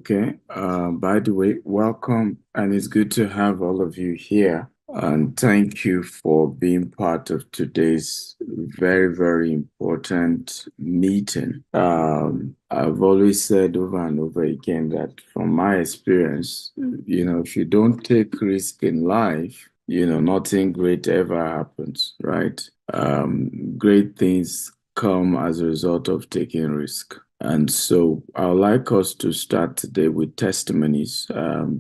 Okay. By the way, welcome, and it's good to have all of you here. And thank you for being part of today's very, very important meeting. I've always said over and over again that from my experience, if you don't take risk in life, nothing great ever happens, right? Great things come as a result of taking risk. And so I'd like us to start today with testimonies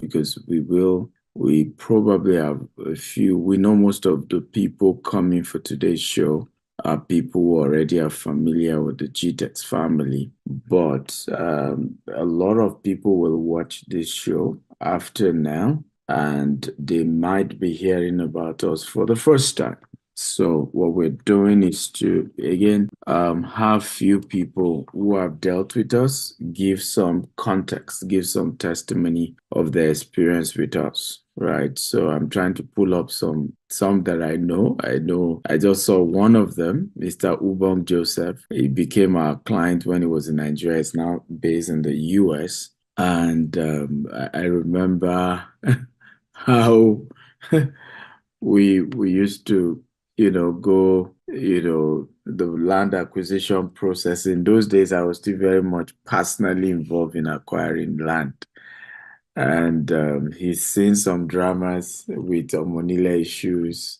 because we probably have a few. We know most of the people coming for today's show are people who already are familiar with the GTEx family, but a lot of people will watch this show after now, and they might be hearing about us for the first time. So what we're doing is to again have few people who have dealt with us give some context, give some testimony of their experience with us, right? So I'm trying to pull up some that I know. I just saw one of them, Mr. Ubom Joseph. He became our client when he was in Nigeria. He's now based in the US. And I remember how we used to go, the land acquisition process. In those days, I was still very much personally involved in acquiring land. And he's seen some dramas with Monila issues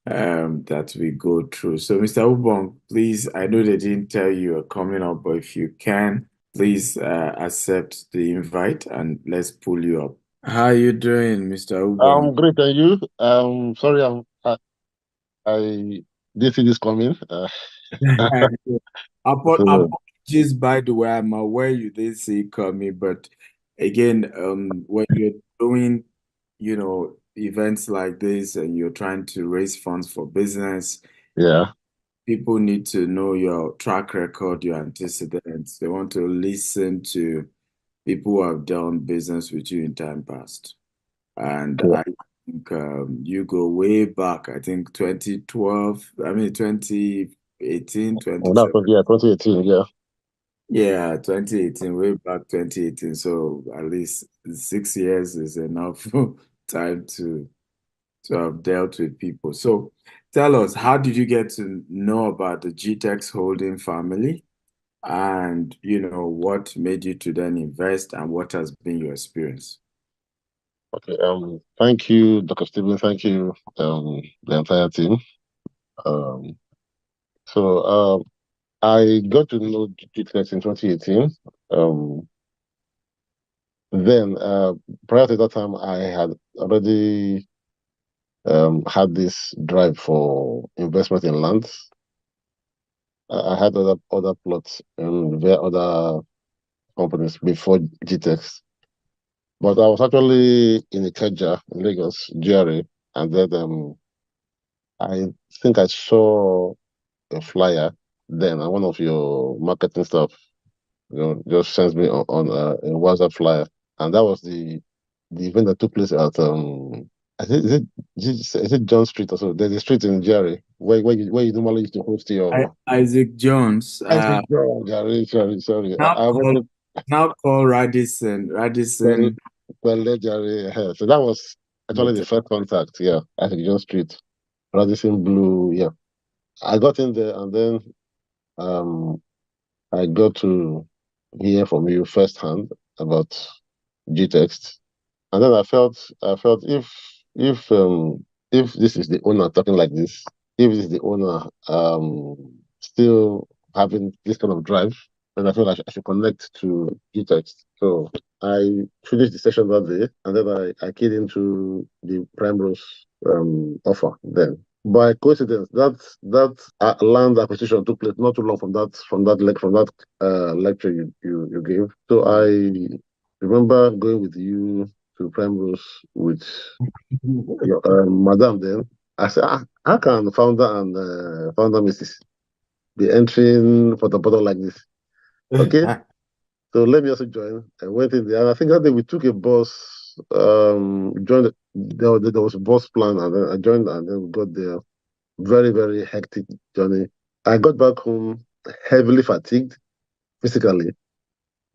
that we go through. So, Mr. Ubong, please, I know they didn't tell you you're coming up, but if you can, please accept the invite and let's pull you up. How are you doing, Mr. Ubong? I'm great, and you? Sorry, I didn't see this coming. So, Apologies, by the way, I'm aware you did see it coming, but again, when you're doing, events like this and you're trying to raise funds for business, yeah, people need to know your track record, your antecedents. They want to listen to people who have done business with you in time past. And yeah. I think you go way back, I think 2012, I mean 2018, Well, that was 2018. Yeah, Yeah, 2018, way back 2018. So at least 6 years is enough time to have dealt with people. So tell us, how did you get to know about the GTEx holding family? And what made you to then invest and what has been your experience? okay. Thank you, Dr. Stephen. Thank you, the entire team. Um, so I got to know GTX in 2018. Um, then prior to that time, I had already had this drive for investment in land. I had other plots in via other companies before GTEx. But I was actually in Ikeja in Lagos, GRA, and then I think I saw a flyer then, and one of your marketing stuff, just sends me on a WhatsApp flyer, and that was the event that took place at I think is it John Street or so? There's a street in GRA where you normally used to host your Isaac Jones, Isaac John, sorry. now I went called to now called Radisson. Well, Radisson. Legendary. So that was actually the first contact. Yeah, at John Street, Radisson Blue. Yeah, I got in there, and then um, I got to hear from you firsthand about GText, and then I felt if this is the owner talking like this, if this is the owner still having this kind of drive, then I feel I should connect to GText. So I finished the session that day, and then I keyed into the Primrose offer then. By coincidence, that land acquisition took place not too long from that lecture you gave. So I remember going with you to Primrose with your madam then. I said, how can founder and founder Mrs. be entering for the bottle like this? Okay, so let me also join. I went in there, and I think that day we took a bus, joined, there was a bus plan, and then I joined, and then we got there. Very, very hectic journey. I got back home heavily fatigued physically,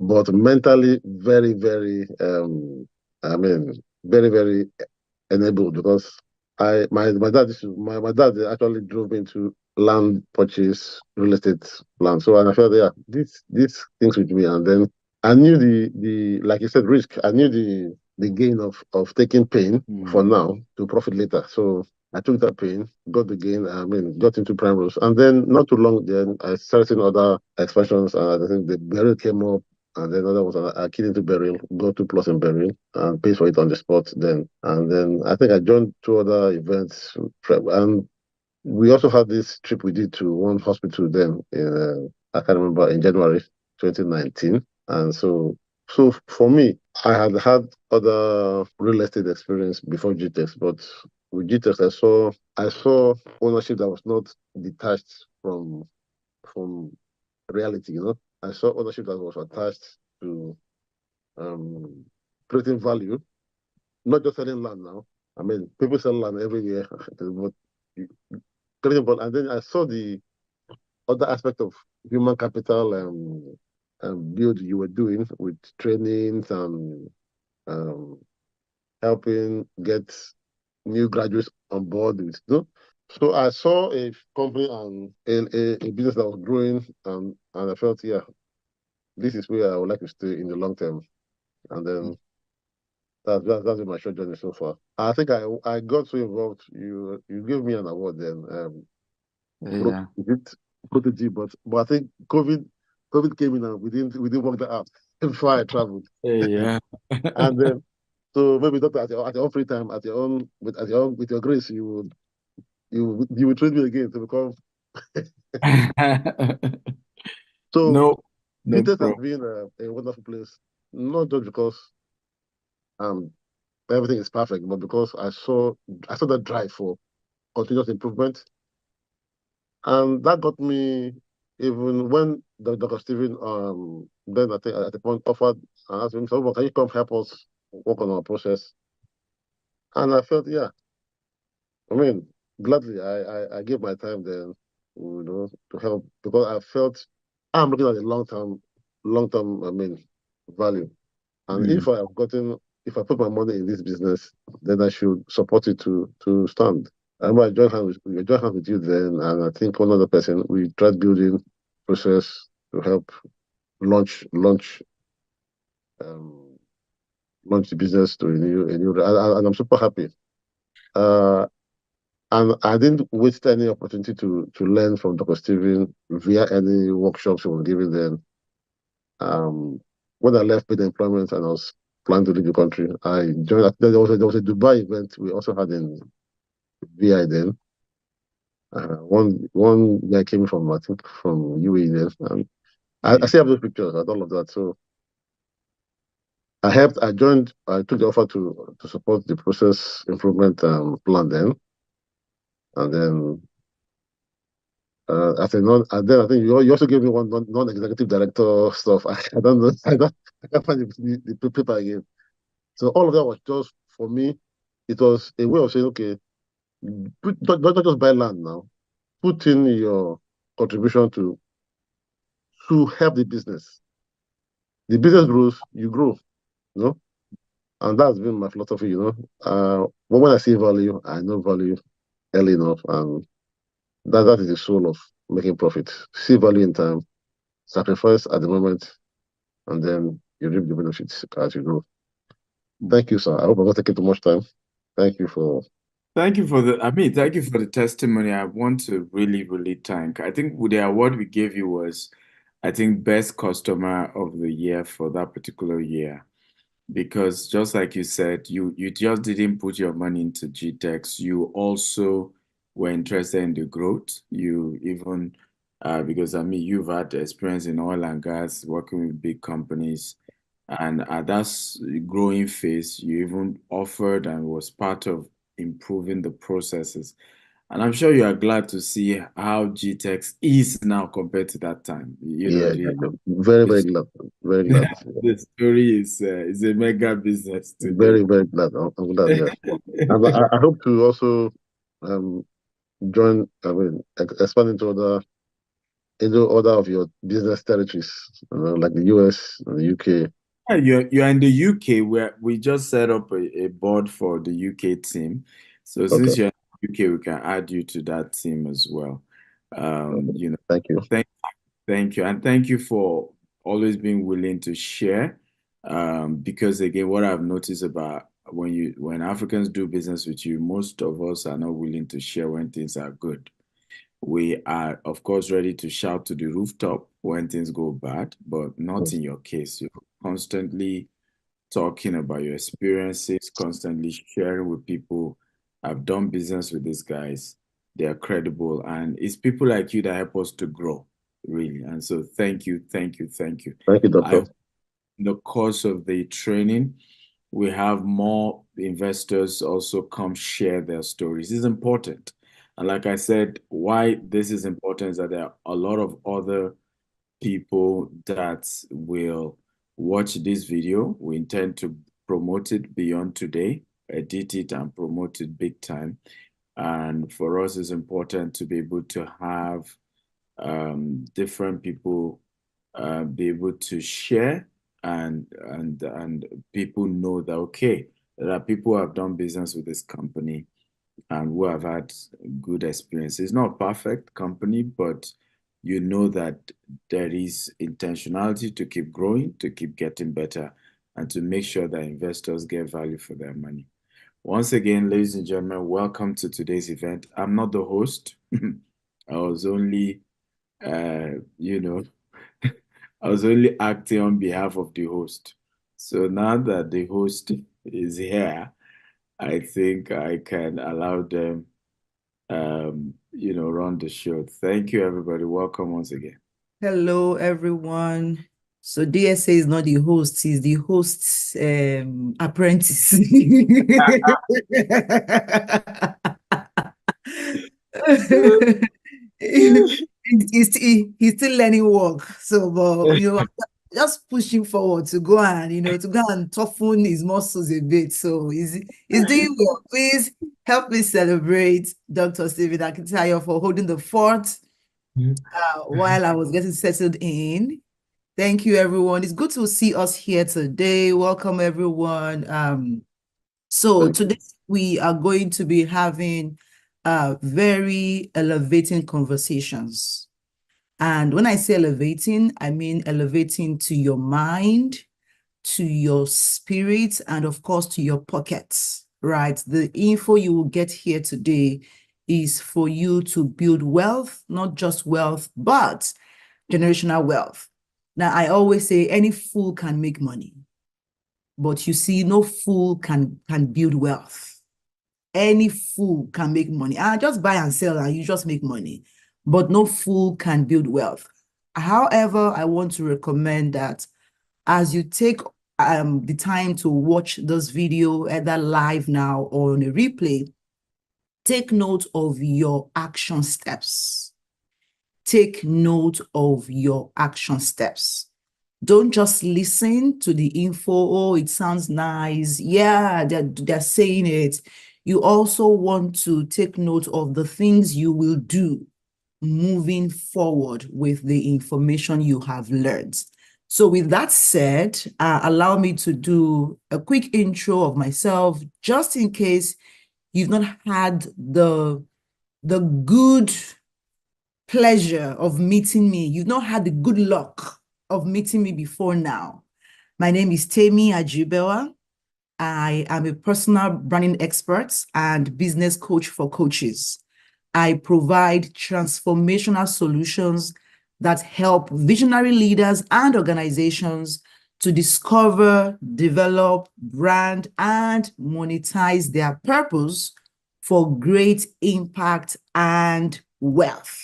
but mentally very, very, I mean, very, very enabled because my dad my dad actually drove me to land purchase real estate land. So and I felt yeah, these things with me. And then I knew the like you said, risk. I knew the gain of taking pain for Mm. now to profit later. So I took that pain, got the gain, I mean, got into prime rules. And then not too long then I started seeing other expansions. I think the barrel came up and then other ones are key into burial, go to plus in burial and pays for it on the spot then. And then I think I joined two other events. And we also had this trip we did to one hospital then in, I can't remember, in January 2019. And so for me, I had had other real estate experience before GTEx, but with GTEx, I saw ownership that was not detached from reality, you know. I saw ownership that was attached to um, creating value, not just selling land now. I mean, people sell land every year, but creating value. And then I saw the other aspect of human capital build you were doing with trainings and um, helping get new graduates on board with, you know? So I saw a company and a business that was growing, and I felt, yeah, this is where I would like to stay in the long term. And then that's been my short journey so far. I think I got so involved. You gave me an award then. Yeah. Is it protege? But I think COVID came in and we didn't work that out before I traveled. Yeah. And then so maybe not at your own free time, at your own with your grace, you would train me again to become. So No, no details has problem. been a wonderful place, not just because um everything is perfect, but because I saw that drive for continuous improvement. And that got me even when Dr. Stephen then I think at the point offered and asked him, so well, can you come help us work on our process? And I felt, yeah, I mean, gladly I gave my time then, to help because I felt I'm looking at the long term, I mean, value. And Mm. if I put my money in this business, then I should support it to stand. I remember I joined hands with you then, and I think one other person, we tried building process to help launch um launch the business to a new and I'm super happy. Uh and I didn't waste any opportunity to learn from Dr. Steven via any workshops he was giving then. Um when I left paid employment and I was planning to leave the country, I joined there was a Dubai event we also had in VI then. One guy came from I think from UAE then, and I Yeah. still have those pictures and all of that. So I joined, I took the offer to support the process improvement plan then. And then, as a and then I think you also gave me one non-executive director stuff. I don't know, I can't find the paper again. So all of that was just, for me, it was a way of saying, okay, don't just buy land now, put in your contribution to help the business. The business grows, you grow, you know? And that's been my philosophy, you know. But when I see value, I know value early enough, and that is the soul of making profit. See value in time, sacrifice at the moment, and then you reap the benefits as you grow. Thank you, sir. I hope I'm not taking too much time. Thank you for. Thank you for the testimony. I want to really, really thank. I think the award we gave you was, I think, best customer of the year for that particular year. Because just like you said, you just didn't put your money into GTEx. You also were interested in the growth. You even because I mean you've had experience in oil and gas, working with big companies, and at that growing phase, you even offered and was part of improving the processes. And I'm sure you are glad to see how GTEx is now compared to that time. You know, Yeah, yeah, yeah. Very, very glad. Very glad. the story is a mega business today. Very, very glad. I'm glad, yes. And I hope to also um, join, I mean, expand into other into other of your business territories, like the US and the UK? Yeah, you're in the UK where we just set up a board for the UK team. So Okay. since you're in the UK, we can add you to that team as well. Okay. You know, Thank you. thank thank you. And thank you for always being willing to share. Because again, what I've noticed about when Africans do business with you, most of us are not willing to share when things are good. We are, of course, ready to shout to the rooftop when things go bad, but not Mm. in your case. You're constantly talking about your experiences, constantly sharing with people. I've done business with these guys. They are credible. And it's people like you that help us to grow, really. And so thank you, thank you, thank you. Thank you, I doctor. hope in the course of the training, we have more investors also come share their stories. It's important. And like I said, why this is important is that there are a lot of other people that will watch this video. We intend to promote it beyond today, edit it and promote it big time. And for us, it's important to be able to have different people be able to share and people know that okay, there are people who have done business with this company and who have had good experience. It's not a perfect company, but you know that there is intentionality to keep growing, to keep getting better, and to make sure that investors get value for their money. Once again, ladies and gentlemen, welcome to today's event. I'm not the host. I was only, you know, I was only acting on behalf of the host. So now that the host is here, I think I can allow them run the show. Thank you, everybody. Welcome once again. Hello, everyone. So DSA is not the host, he's the host's apprentice. He's still learning work. So, but, just pushing forward to go and, to go and toughen his muscles a bit. So he's doing well. Please help me celebrate Dr. Stephen Akitayo for holding the fort while I was getting settled in. Thank you, everyone. It's good to see us here today. Welcome, everyone. So Okay. today we are going to be having very elevating conversations. And when I say elevating, I mean elevating to your mind, to your spirit, and of course to your pockets, right? The info you will get here today is for you to build wealth, not just wealth, but generational wealth. Now, I always say any fool can make money, but you see, no fool can build wealth. Any fool can make money. I just buy and sell and you just make money, but no fool can build wealth. However, I want to recommend that as you take the time to watch this video, either live now or on a replay, take note of your action steps. Take note of your action steps. Don't just listen to the info. Oh, it sounds nice. Yeah, they're saying it. You also want to take note of the things you will do moving forward with the information you have learned. So with that said, allow me to do a quick intro of myself, just in case you've not had the good pleasure of meeting me. You've not had the good luck of meeting me before now. My name is Temi Ajibewa. I am a personal branding expert and business coach for coaches. I provide transformational solutions that help visionary leaders and organizations to discover, develop, brand, and monetize their purpose for great impact and wealth.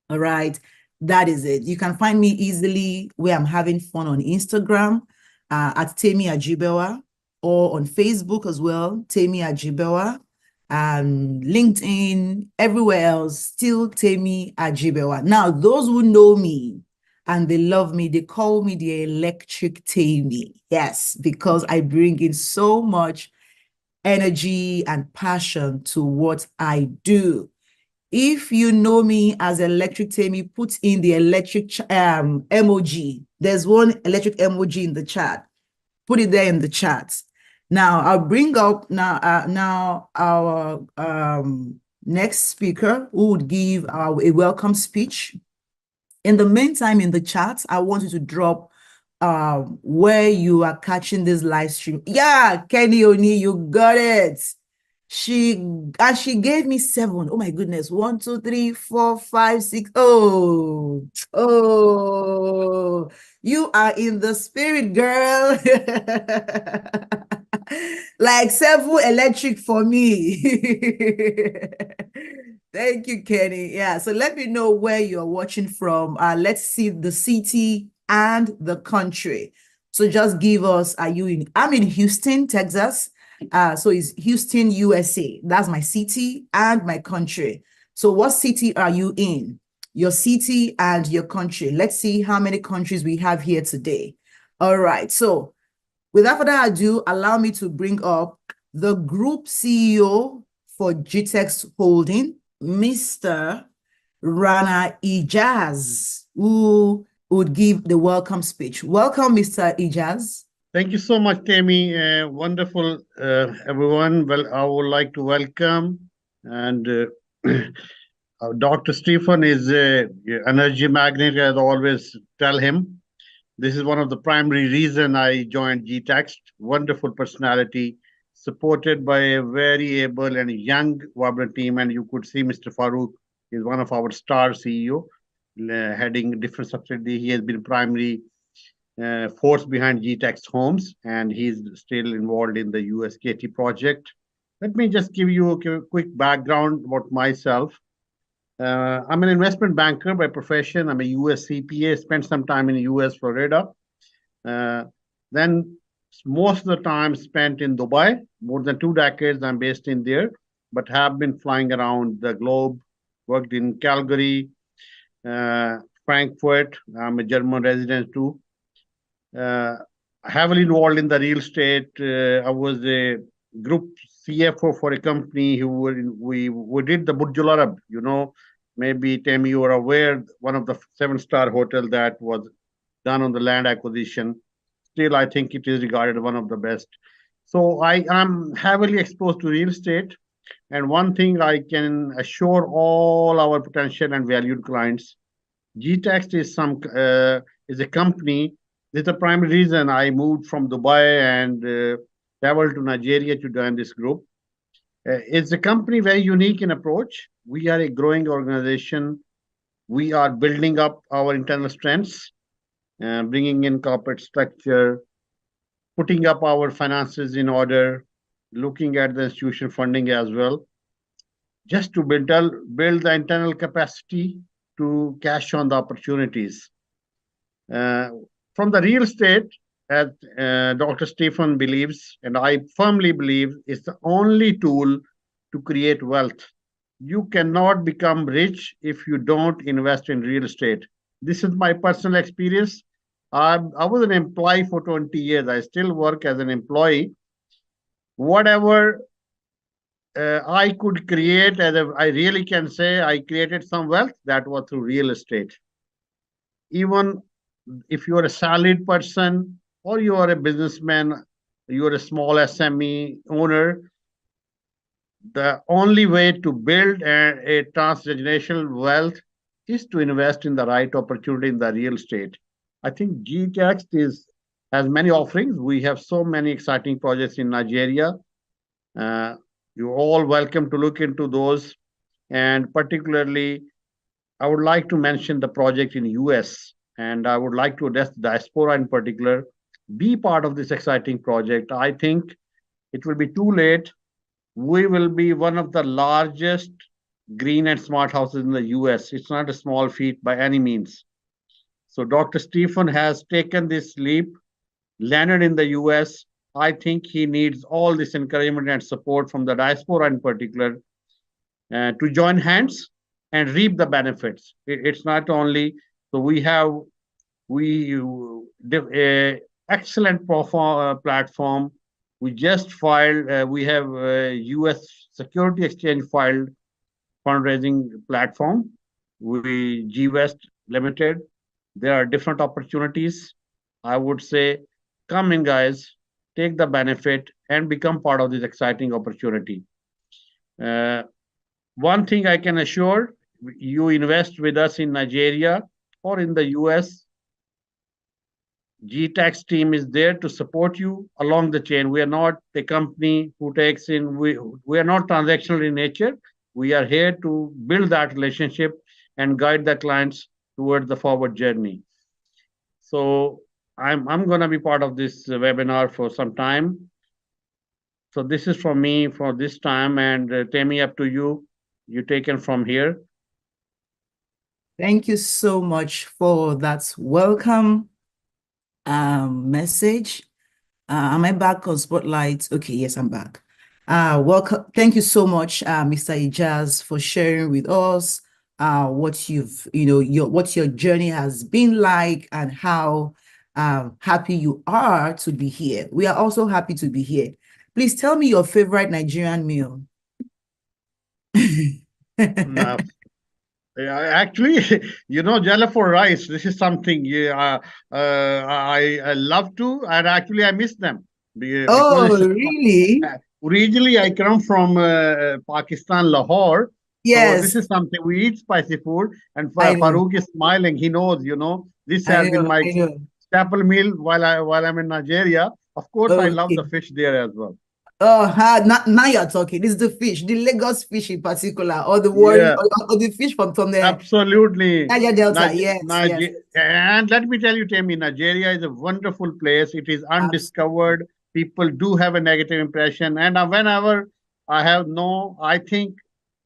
All right. That is it. You can find me easily where I'm having fun on Instagram at Temi Ajibewa, or on Facebook as well, Temi Ajibewa, LinkedIn, everywhere else, still Temi Ajibewa. Now, those who know me and they love me, they call me the electric Temi. Yes, because I bring in so much energy and passion to what I do. If you know me as Electric Tammy, put in the electric emoji. There's one electric emoji in the chat. Put it there in the chat. Now I'll bring up now our next speaker who would give a welcome speech. In the meantime, in the chat, I want you to drop where you are catching this live stream. Yeah, Kenny Oni, you got it. She gave me 7. Oh my goodness. 1, 2, 3, 4, 5, 6. Oh, you are in the spirit, girl. Like 7 electric for me. Thank you, Kenny. Yeah, so let me know where you're watching from. Let's see the city and the country. So just give us, I'm in Houston, Texas. So it's Houston, USA. That's my city and my country. So what city are you in? Your city and your country. Let's see how many countries we have here today. All right. So without further ado, allow me to bring up the group CEO for GTEX Holding, Mr. Rana Ijaz, who would give the welcome speech. Welcome, Mr. Ijaz. Thank you so much, Tammy. Wonderful, everyone. Well, I would like to welcome and Dr. Stephen is an energy magnet, as I always tell him. This is one of the primary reason I joined GTEX. Wonderful personality, supported by a very able and young, vibrant team. And you could see Mr. Farooq is one of our star CEO, heading different subsidiaries. He has been primary force behind GTEX Homes, and he's still involved in the USKT project. Let me just give you a quick background about myself. I'm an investment banker by profession. I'm a US CPA, spent some time in US, Florida. Then most of the time spent in Dubai. More than 2 decades I'm based in there, but have been flying around the globe, worked in Calgary, Frankfurt. I'm a German resident too. Heavily involved in the real estate. I was a group CFO for a company who we did the Burj Al Arab. You know, maybe Tammy, you are aware, one of the 7-star hotel that was done on the land acquisition. Still, I think it is regarded one of the best. So I am heavily exposed to real estate. And one thing I can assure all our potential and valued clients, GTEX is a company. This is the primary reason I moved from Dubai and traveled to Nigeria to join this group. It's a company very unique in approach. We are a growing organization. We are building up our internal strengths, bringing in corporate structure, putting up our finances in order, looking at the institution funding as well, just to build the internal capacity to cash on the opportunities. From the real estate, as Dr. Stephen believes, and I firmly believe, is the only tool to create wealth. You cannot become rich if you don't invest in real estate. This is my personal experience. I was an employee for 20 years. I still work as an employee. Whatever I could create, I really can say I created some wealth, that was through real estate. Even if you are a salaried person or you are a businessman, you are a small SME owner, the only way to build a transgenerational wealth is to invest in the right opportunity in the real estate. I think GTEX has many offerings. We have so many exciting projects in Nigeria. You're all welcome to look into those. And particularly, I would like to mention the project in US, and I would like to address the diaspora in particular. Be part of this exciting project. I think it will be too late. We will be one of the largest green and smart houses in the US. It's not a small feat by any means. So Dr. Stephen has taken this leap, landed in the US. I think he needs all this encouragement and support from the diaspora in particular to join hands and reap the benefits. It's not only, so we have excellent platform. We just filed, we have US Security Exchange filed fundraising platform. We G West Limited. There are different opportunities. I would say, come in, guys, take the benefit and become part of this exciting opportunity. Uh, One thing I can assure, you invest with us in Nigeria or in the US, GTAX team is there to support you along the chain. We are not the company who takes in, we are not transactional in nature. We are here to build that relationship and guide the clients towards the forward journey. So I'm going to be part of this webinar for some time. So this is from me for this time, and Tammy, up to you. You take it from here. Thank you so much for that welcome message. Am I back on Spotlight? Okay, yes, I'm back. Welcome. Thank you so much, Mr. Ijaz, for sharing with us what what your journey has been like and how happy you are to be here. We are also happy to be here. Please tell me your favorite Nigerian meal. No, actually, jollof for rice. This is something I love to, and actually I miss them because Oh, really? originally I come from Pakistan, Lahore. So this Yes, is something we eat spicy food, and I know. Farouk is smiling. He knows, this I has been know. my I know. staple meal while I'm in Nigeria. Of course, I love Okay. the fish there as well. Oh, now you're talking. This is the fish, the Lagos fish in particular, or the worry, Yeah. or the fish from the Absolutely. Niger Delta. Yes, yes, And let me tell you, Tammy, Nigeria is a wonderful place. It is absolutely. undiscovered. People do have a negative impression. And whenever I think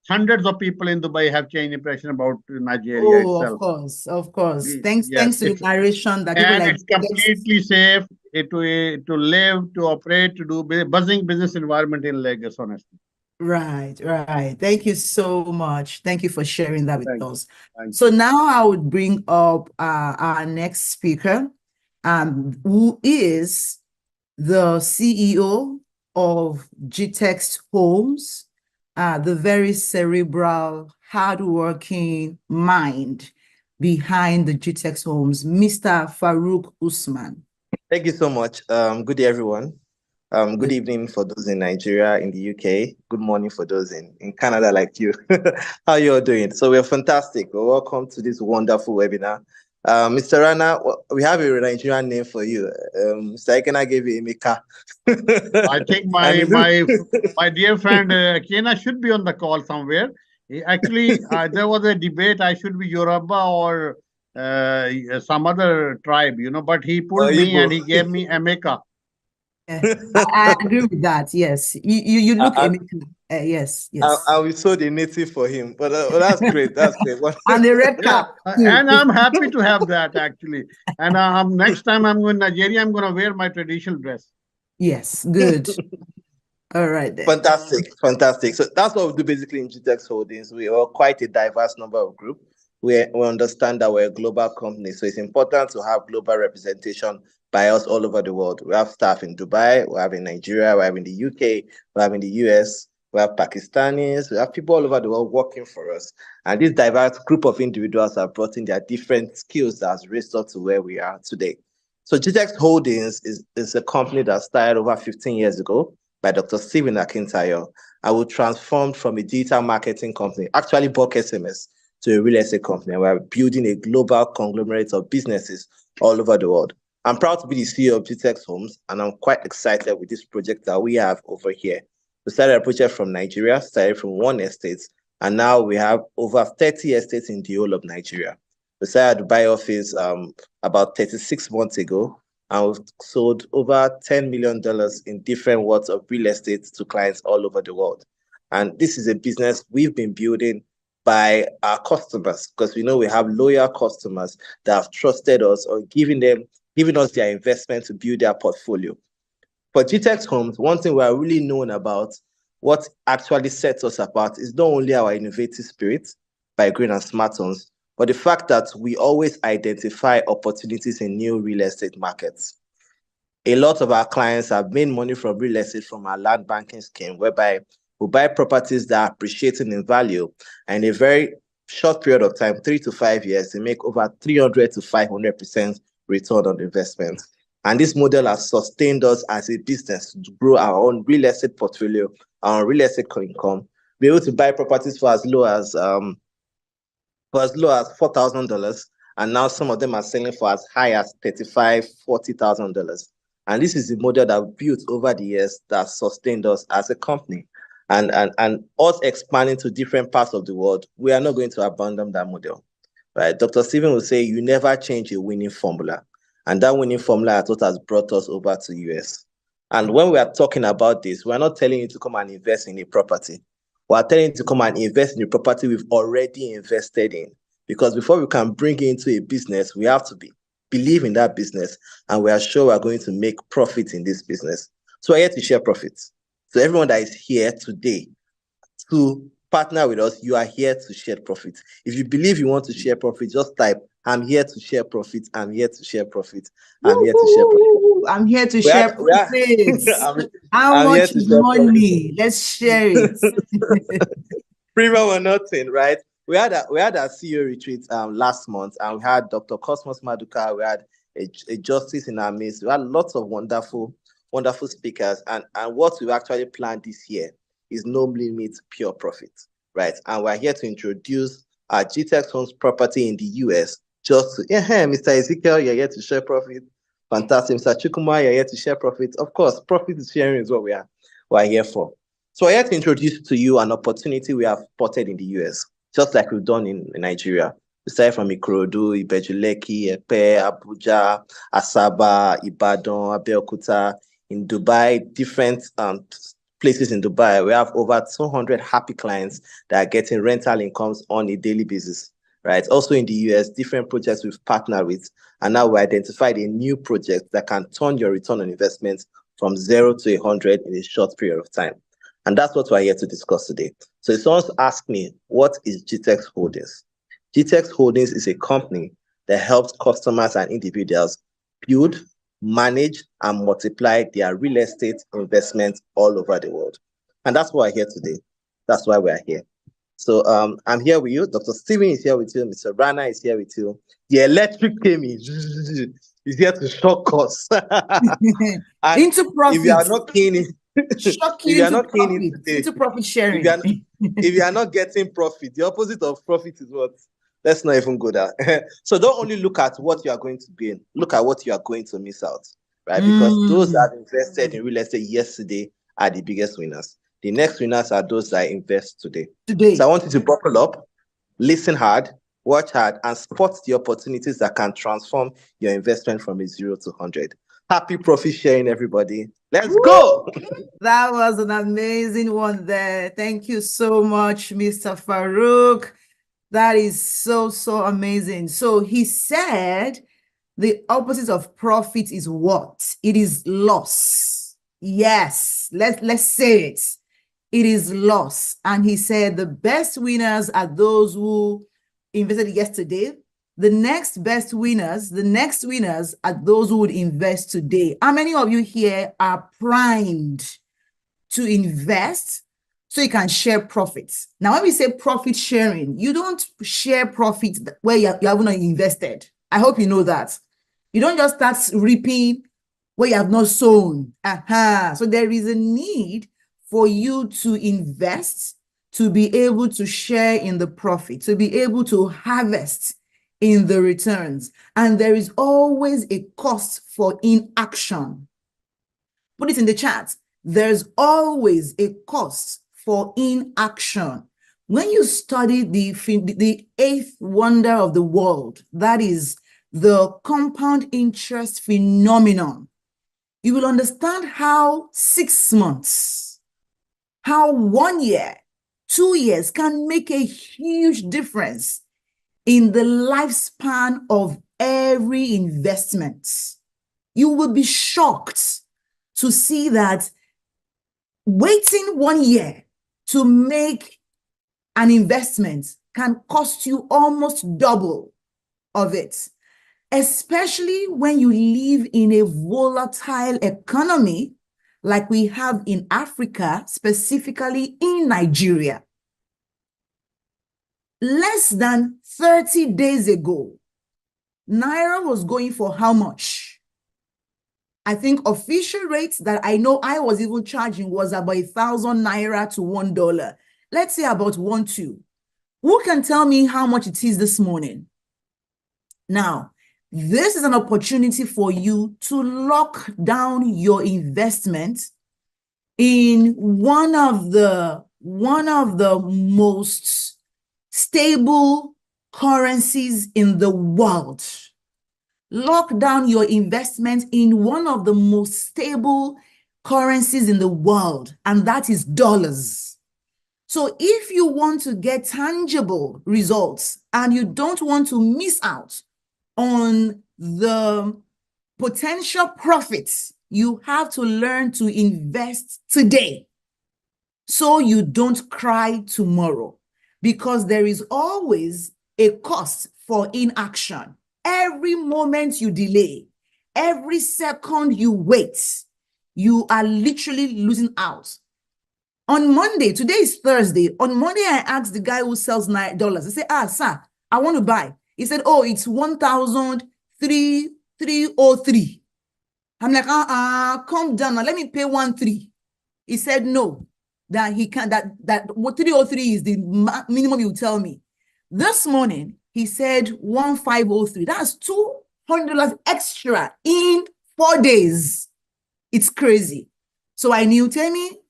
hundreds of people in Dubai have changed impression about Nigeria Oh, of itself. course, of course. Thanks Yes, to the narration that people and like it's completely safe to live, to operate, to do buzzing business environment in Lagos, honestly. Right, right. Thank you so much. Thank you for sharing that with Thank you. us. Thank So you. now I would bring up our next speaker, who is the CEO of GTEX Homes, the very cerebral, hardworking mind behind the GTEX Homes, Mr. Farouk Usman. Thank you so much. Good day, everyone. Good evening for those in Nigeria, in the UK. Good morning for those in Canada like you. How you all doing? So we're fantastic. Welcome to this wonderful webinar. Mr. Rana, we have a Nigerian name for you. Mr. Ikena gave you Emeka. I think And my dear friend Kena should be on the call somewhere. Actually, there was a debate. I should be Yoruba or some other tribe, but he or pulled me and Igbo. he gave me Emeka. Yeah, I agree with that. Yes, you look I, yes, I, yes, I will sold a native for him, but that's great. That's great. and the red Yeah, cap too. and I'm happy to have that actually. And next time I'm going to Nigeria, I'm going to wear my traditional dress. Yes, good. All right then. Fantastic, fantastic. So that's what we do basically in GTEX Holdings. We are quite a diverse number of group. We understand that we're a global company, so it's important to have global representation by us all over the world. We have staff in Dubai, we have in Nigeria, we have in the UK, we have in the US, we have Pakistanis, we have people all over the world working for us. And this diverse group of individuals have brought in their different skills that has raised us to where we are today. So GTEX Holdings is a company that started over 15 years ago by Dr. Stephen Akintayo. I will transform from a digital marketing company, actually Bulk SMS, to a real estate company. We're building a global conglomerate of businesses all over the world. I'm proud to be the CEO of GTEX Homes, and I'm quite excited with this project that we have over here. We started a project from Nigeria, started from one estate, and now we have over 30 estates in the whole of Nigeria. We started a Dubai office about 36 months ago, and we've sold over $10 million in different words of real estate to clients all over the world. And this is a business we've been building by our customers, because we know we have loyal customers that have trusted us or giving us their investment to build their portfolio. For GTEX Homes, one thing we are really known about, what actually sets us apart, is not only our innovative spirit by Green and Smartons, but the fact that we always identify opportunities in new real estate markets. A lot of our clients have made money from real estate from our land banking scheme, whereby We buy properties that are appreciating in value, and in a very short period of time, 3 to 5 years, they make over 300 to 500% return on investment. And this model has sustained us as a business to grow our own real estate portfolio, our real estate income, be able to buy properties for as low as $4,000, and now some of them are selling for as high as $35,000, $40,000. And this is the model that we built over the years that sustained us as a company. And us expanding to different parts of the world, we are not going to abandon that model. Right? Dr. Stephen will say you never change a winning formula. And that winning formula is what has brought us over to US. And when we are talking about this, we're not telling you to come and invest in a property. We're telling you to come and invest in a property we've already invested in. Because before we can bring it into a business, we have to believe in that business, and we are sure we're going to make profit in this business. So we're here to share profits. So everyone that is here today to partner with us, you are here to share profits. If you believe you want to share profit, just type, I'm here to share profits. I'm here to share profits. I'm here to share profits. I'm here to share profits. How I'm much is money? Let's share it. Premium or nothing, right? We had a CEO retreat last month, and we had Dr. Cosmos Maduka. We had a justice in our midst. We had lots of wonderful speakers, and what we've actually planned this year is no limit pure profit, right? And we're here to introduce our GTEX Homes property in the US. Just to, Mr. Ezekiel, you're here to share profit. Fantastic. Mr. Chukwuma, you're here to share profit. Of course, profit sharing is what we're here for. So I have to introduce to you an opportunity we have spotted in the US, just like we've done in Nigeria. We started from Ikorodu, Ibejuleki, Epe, Abuja, Asaba, Ibadan, Abeokuta, in Dubai, different places in Dubai. We have over 200 happy clients that are getting rental incomes on a daily basis, right? Also in the US, different projects we've partnered with, and now we identified a new project that can turn your return on investment from 0 to 100 in a short period of time. And that's what we're here to discuss today. So if someone's asked me, what is GTEX Holdings? GTEX Holdings is a company that helps customers and individuals build, manage, and multiply their real estate investments all over the world. And that's why we're here today. That's why we're here. So I'm here with you. Dr. Stephen is here with you. Mr. Rana is here with you. The electric came in. Is here to shock us. Into profit. If you are not keen in, shock you into profit sharing. If you are not getting profit, the opposite of profit is what? Let's not even go there. So don't only look at what you are going to gain. Look at what you are going to miss out, right? Because those that invested in real estate yesterday are the biggest winners. The next winners are those that invest today. So I want you to buckle up, listen hard, watch hard, and spot the opportunities that can transform your investment from a 0 to 100. Happy profit sharing, everybody. Let's go. That was an amazing one there. Thank you so much, Mr. Farouk. That is so amazing. So he said the opposite of profit is what? It is loss. Yes, let's say it. It is loss. And he said the best winners are those who invested yesterday. The next winners are those who would invest today. How many of you here are primed to invest so you can share profits? Now, when we say profit sharing, you don't share profits where you haven't invested. I hope you know that. You don't just start reaping where you have not sown. So there is a need for you to invest, to be able to share in the profit, to be able to harvest in the returns. And there is always a cost for inaction. Put it in the chat. There's always a cost for inaction. When you study the eighth wonder of the world, that is the compound interest phenomenon, you will understand how 6 months, how 1 year, 2 years can make a huge difference in the lifespan of every investment. You will be shocked to see that waiting 1 year to make an investment can cost you almost double of it, especially when you live in a volatile economy like we have in Africa, specifically in Nigeria. Less than 30 days ago, Naira was going for how much? I think official rates that I know I was even charging was about 1,000 Naira to $1. Let's say about 1.2. Who can tell me how much it is this morning? Now, this is an opportunity for you to lock down your investment in one of the most stable currencies in the world. Lock down your investment in one of the most stable currencies in the world, and that is dollars. So if you want to get tangible results and you don't want to miss out on the potential profits, you have to learn to invest today so you don't cry tomorrow, because there is always a cost for inaction. Every moment you delay, every second you wait, you are literally losing out. On Monday, today is Thursday. On Monday, I asked the guy who sells $9. I said, sir, I want to buy. He said, oh, it's 1,303. I'm like, calm down. Now let me pay 1,300. He said, no, that he can't, that what 303 is the minimum you tell me. This morning, he said 1,503. That's $200 extra in 4 days. It's crazy. So I knew, tell me,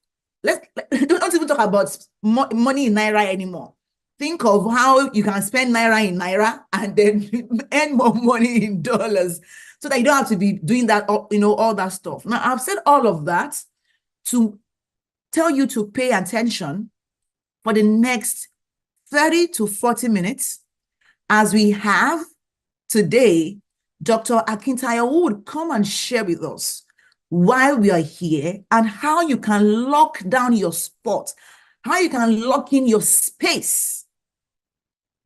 don't even talk about money in Naira anymore. Think of how you can spend Naira in Naira and then earn more money in dollars, so that you don't have to be doing that, all that stuff. Now, I've said all of that to tell you to pay attention for the next 30 to 40 minutes, as we have today Dr. Akintayo, who would come and share with us while we are here and how you can lock down your spot, how you can lock in your space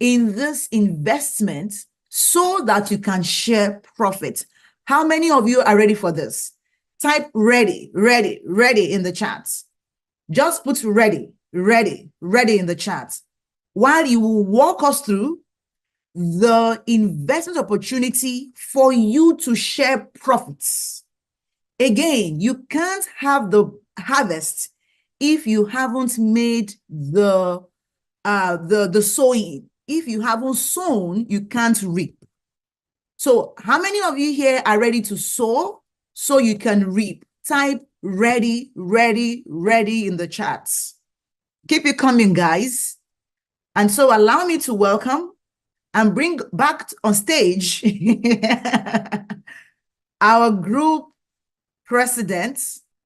in this investment so that you can share profit. How many of you are ready for this? Type ready, ready, ready in the chat. Just put ready, ready, ready in the chat, while you will walk us through the investment opportunity for you to share profits. Again, you can't have the harvest if you haven't made the sowing. If you haven't sown, you can't reap. So how many of you here are ready to sow so you can reap? Type ready, ready, ready in the chats. Keep it coming, guys. And so allow me to welcome and bring back on stage our group president,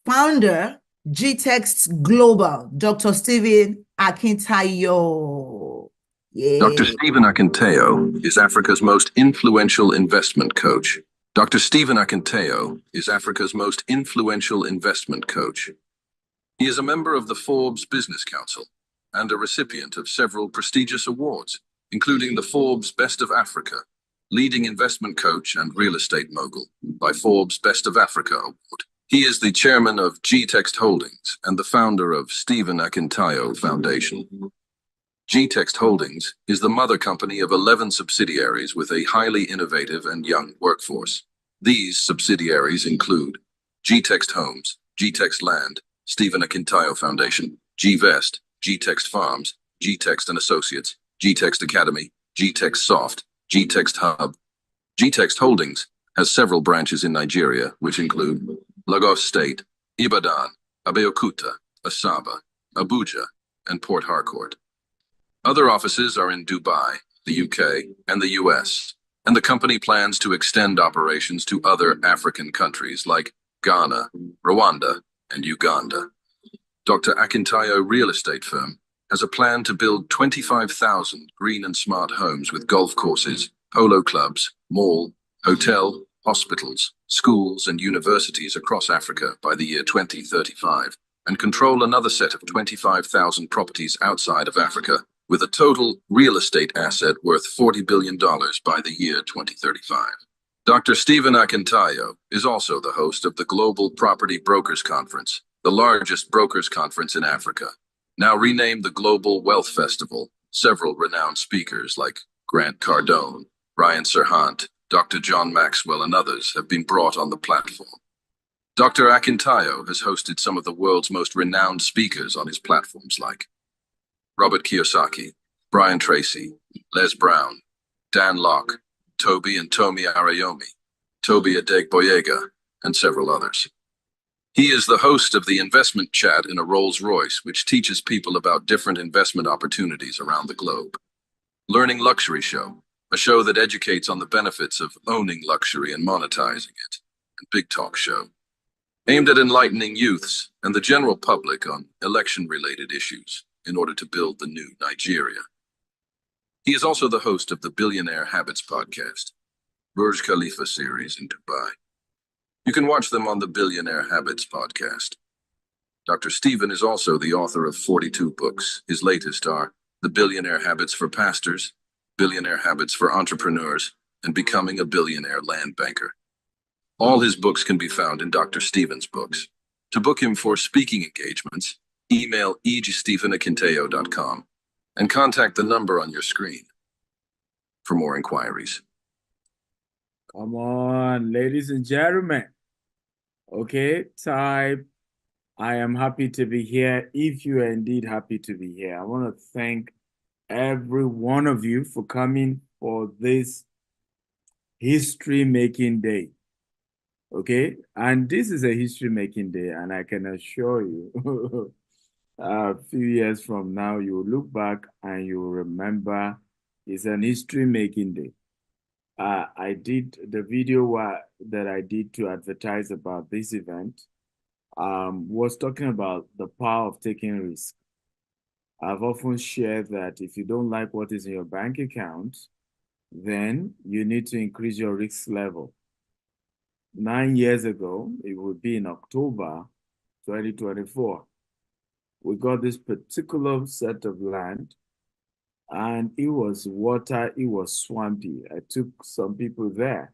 founder, GText Global, Dr. Stephen Akintayo. Yeah. Dr. Stephen Akintayo is Africa's most influential investment coach. Dr. Stephen Akintayo is Africa's most influential investment coach. He is a member of the Forbes Business Council and a recipient of several prestigious awards, including the Forbes Best of Africa, Leading Investment Coach and Real Estate Mogul by Forbes Best of Africa Award. He is the chairman of GText Holdings and the founder of Stephen Akintayo Foundation. GText Holdings is the mother company of 11 subsidiaries with a highly innovative and young workforce. These subsidiaries include GText Homes, GText Land, Stephen Akintayo Foundation, GVest, GText Farms, GText and Associates, GText Academy, GText Soft, GText Hub. GText Holdings has several branches in Nigeria, which include Lagos State, Ibadan, Abeokuta, Asaba, Abuja, and Port Harcourt. Other offices are in Dubai, the UK, and the US, and the company plans to extend operations to other African countries like Ghana, Rwanda, and Uganda. Dr. Akintayo Real Estate Firm has a plan to build 25,000 green and smart homes with golf courses, polo clubs, mall, hotel, hospitals, schools, and universities across Africa by the year 2035, and control another set of 25,000 properties outside of Africa, with a total real estate asset worth $40 billion by the year 2035. Dr. Stephen Akintayo is also the host of the Global Property Brokers Conference, the largest brokers conference in Africa. Now renamed the Global Wealth Festival, several renowned speakers like Grant Cardone, Ryan Serhant, Dr. John Maxwell, and others have been brought on the platform. Dr. Akintayo has hosted some of the world's most renowned speakers on his platforms like Robert Kiyosaki, Brian Tracy, Les Brown, Dan Locke, Toby and Tomi Arayomi, Toby Adegboyega, and several others. He is the host of the Investment Chat in a Rolls-Royce, which teaches people about different investment opportunities around the globe. Learning Luxury Show, a show that educates on the benefits of owning luxury and monetizing it, and Big Talk Show, aimed at enlightening youths and the general public on election-related issues in order to build the new Nigeria. He is also the host of the Billionaire Habits podcast, Burj Khalifa series in Dubai. You can watch them on the Billionaire Habits podcast. Dr. Stephen is also the author of 42 books. His latest are The Billionaire Habits for Pastors, Billionaire Habits for Entrepreneurs, and Becoming a Billionaire Land Banker. All his books can be found in Dr. Stephen's books. To book him for speaking engagements, email eg.stephenaquinteo.com and contact the number on your screen for more inquiries. Come on, ladies and gentlemen. Okay, type, I am happy to be here. If you are indeed happy to be here, I want to thank every one of you for coming for this history-making day. Okay, and this is a history-making day, and I can assure you, a few years from now, you will look back and you will remember it's an history-making day. I did the video that I did to advertise about this event was talking about the power of taking risk. I've often shared that if you don't like what is in your bank account, then you need to increase your risk level. 9 years ago, it would be in October 2024, we got this particular set of land and it was water, it was swampy. I took some people there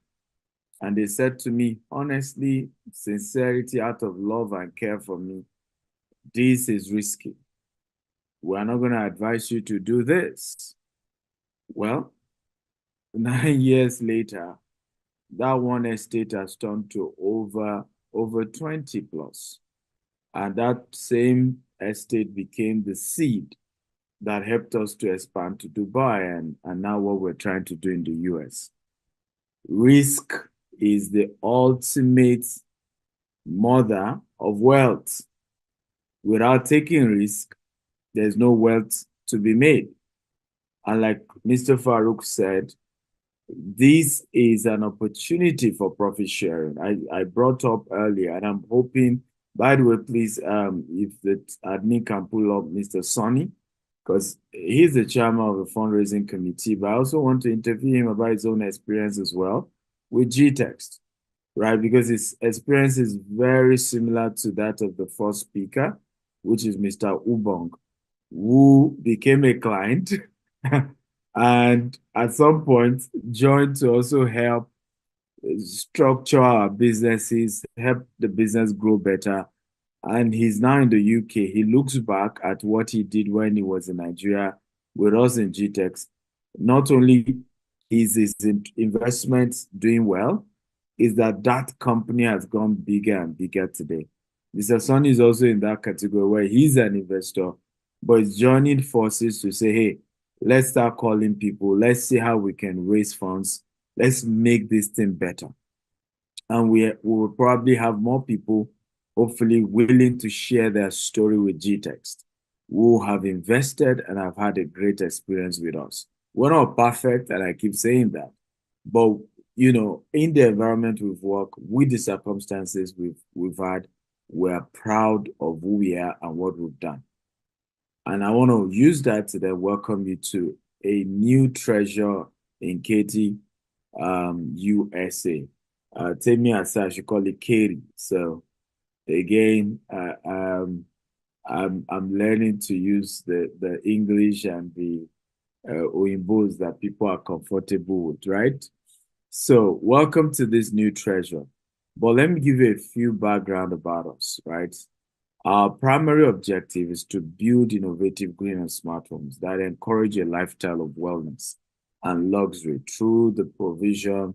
and they said to me, honestly, sincerity out of love and care for me, this is risky. We're not going to advise you to do this. Well, 9 years later, that one estate has turned to over 20 plus. And that same estate became the seed that helped us to expand to Dubai and now what we're trying to do in the US. Risk is the ultimate mother of wealth. Without taking risk, there's no wealth to be made. And like Mr. Farouk said, this is an opportunity for profit sharing. I brought up earlier, and I'm hoping, by the way, please, if the admin can pull up Mr. Sonny, because he's the chairman of the fundraising committee, but I also want to interview him about his own experience as well with GText, right? Because his experience is very similar to that of the first speaker, which is Mr. Ubong, who became a client and at some point joined to also help structure our businesses, help the business grow better. And he's now in the UK. He looks back at what he did when he was in Nigeria with us in GTEX. Not only is his investments doing well, is that company has gone bigger and bigger today. Mr. Sonny is also in that category where he's an investor, but he's joining forces to say, hey, let's start calling people. Let's see how we can raise funds. Let's make this thing better. And we will probably have more people, hopefully, willing to share their story with GText, who have invested and have had a great experience with us. We're not perfect, and I keep saying that. But, you know, in the environment we've worked, with the circumstances we've had, we're proud of who we are and what we've done. And I want to use that to then welcome you to a new treasure in Katy, USA. Temi Asa, I should call it Katy. So again, I'm learning to use the English and the Oyimbos that people are comfortable with, right? So, welcome to this new treasure. But let me give you a few background about us, right? Our primary objective is to build innovative green and smart homes that encourage a lifestyle of wellness and luxury through the provision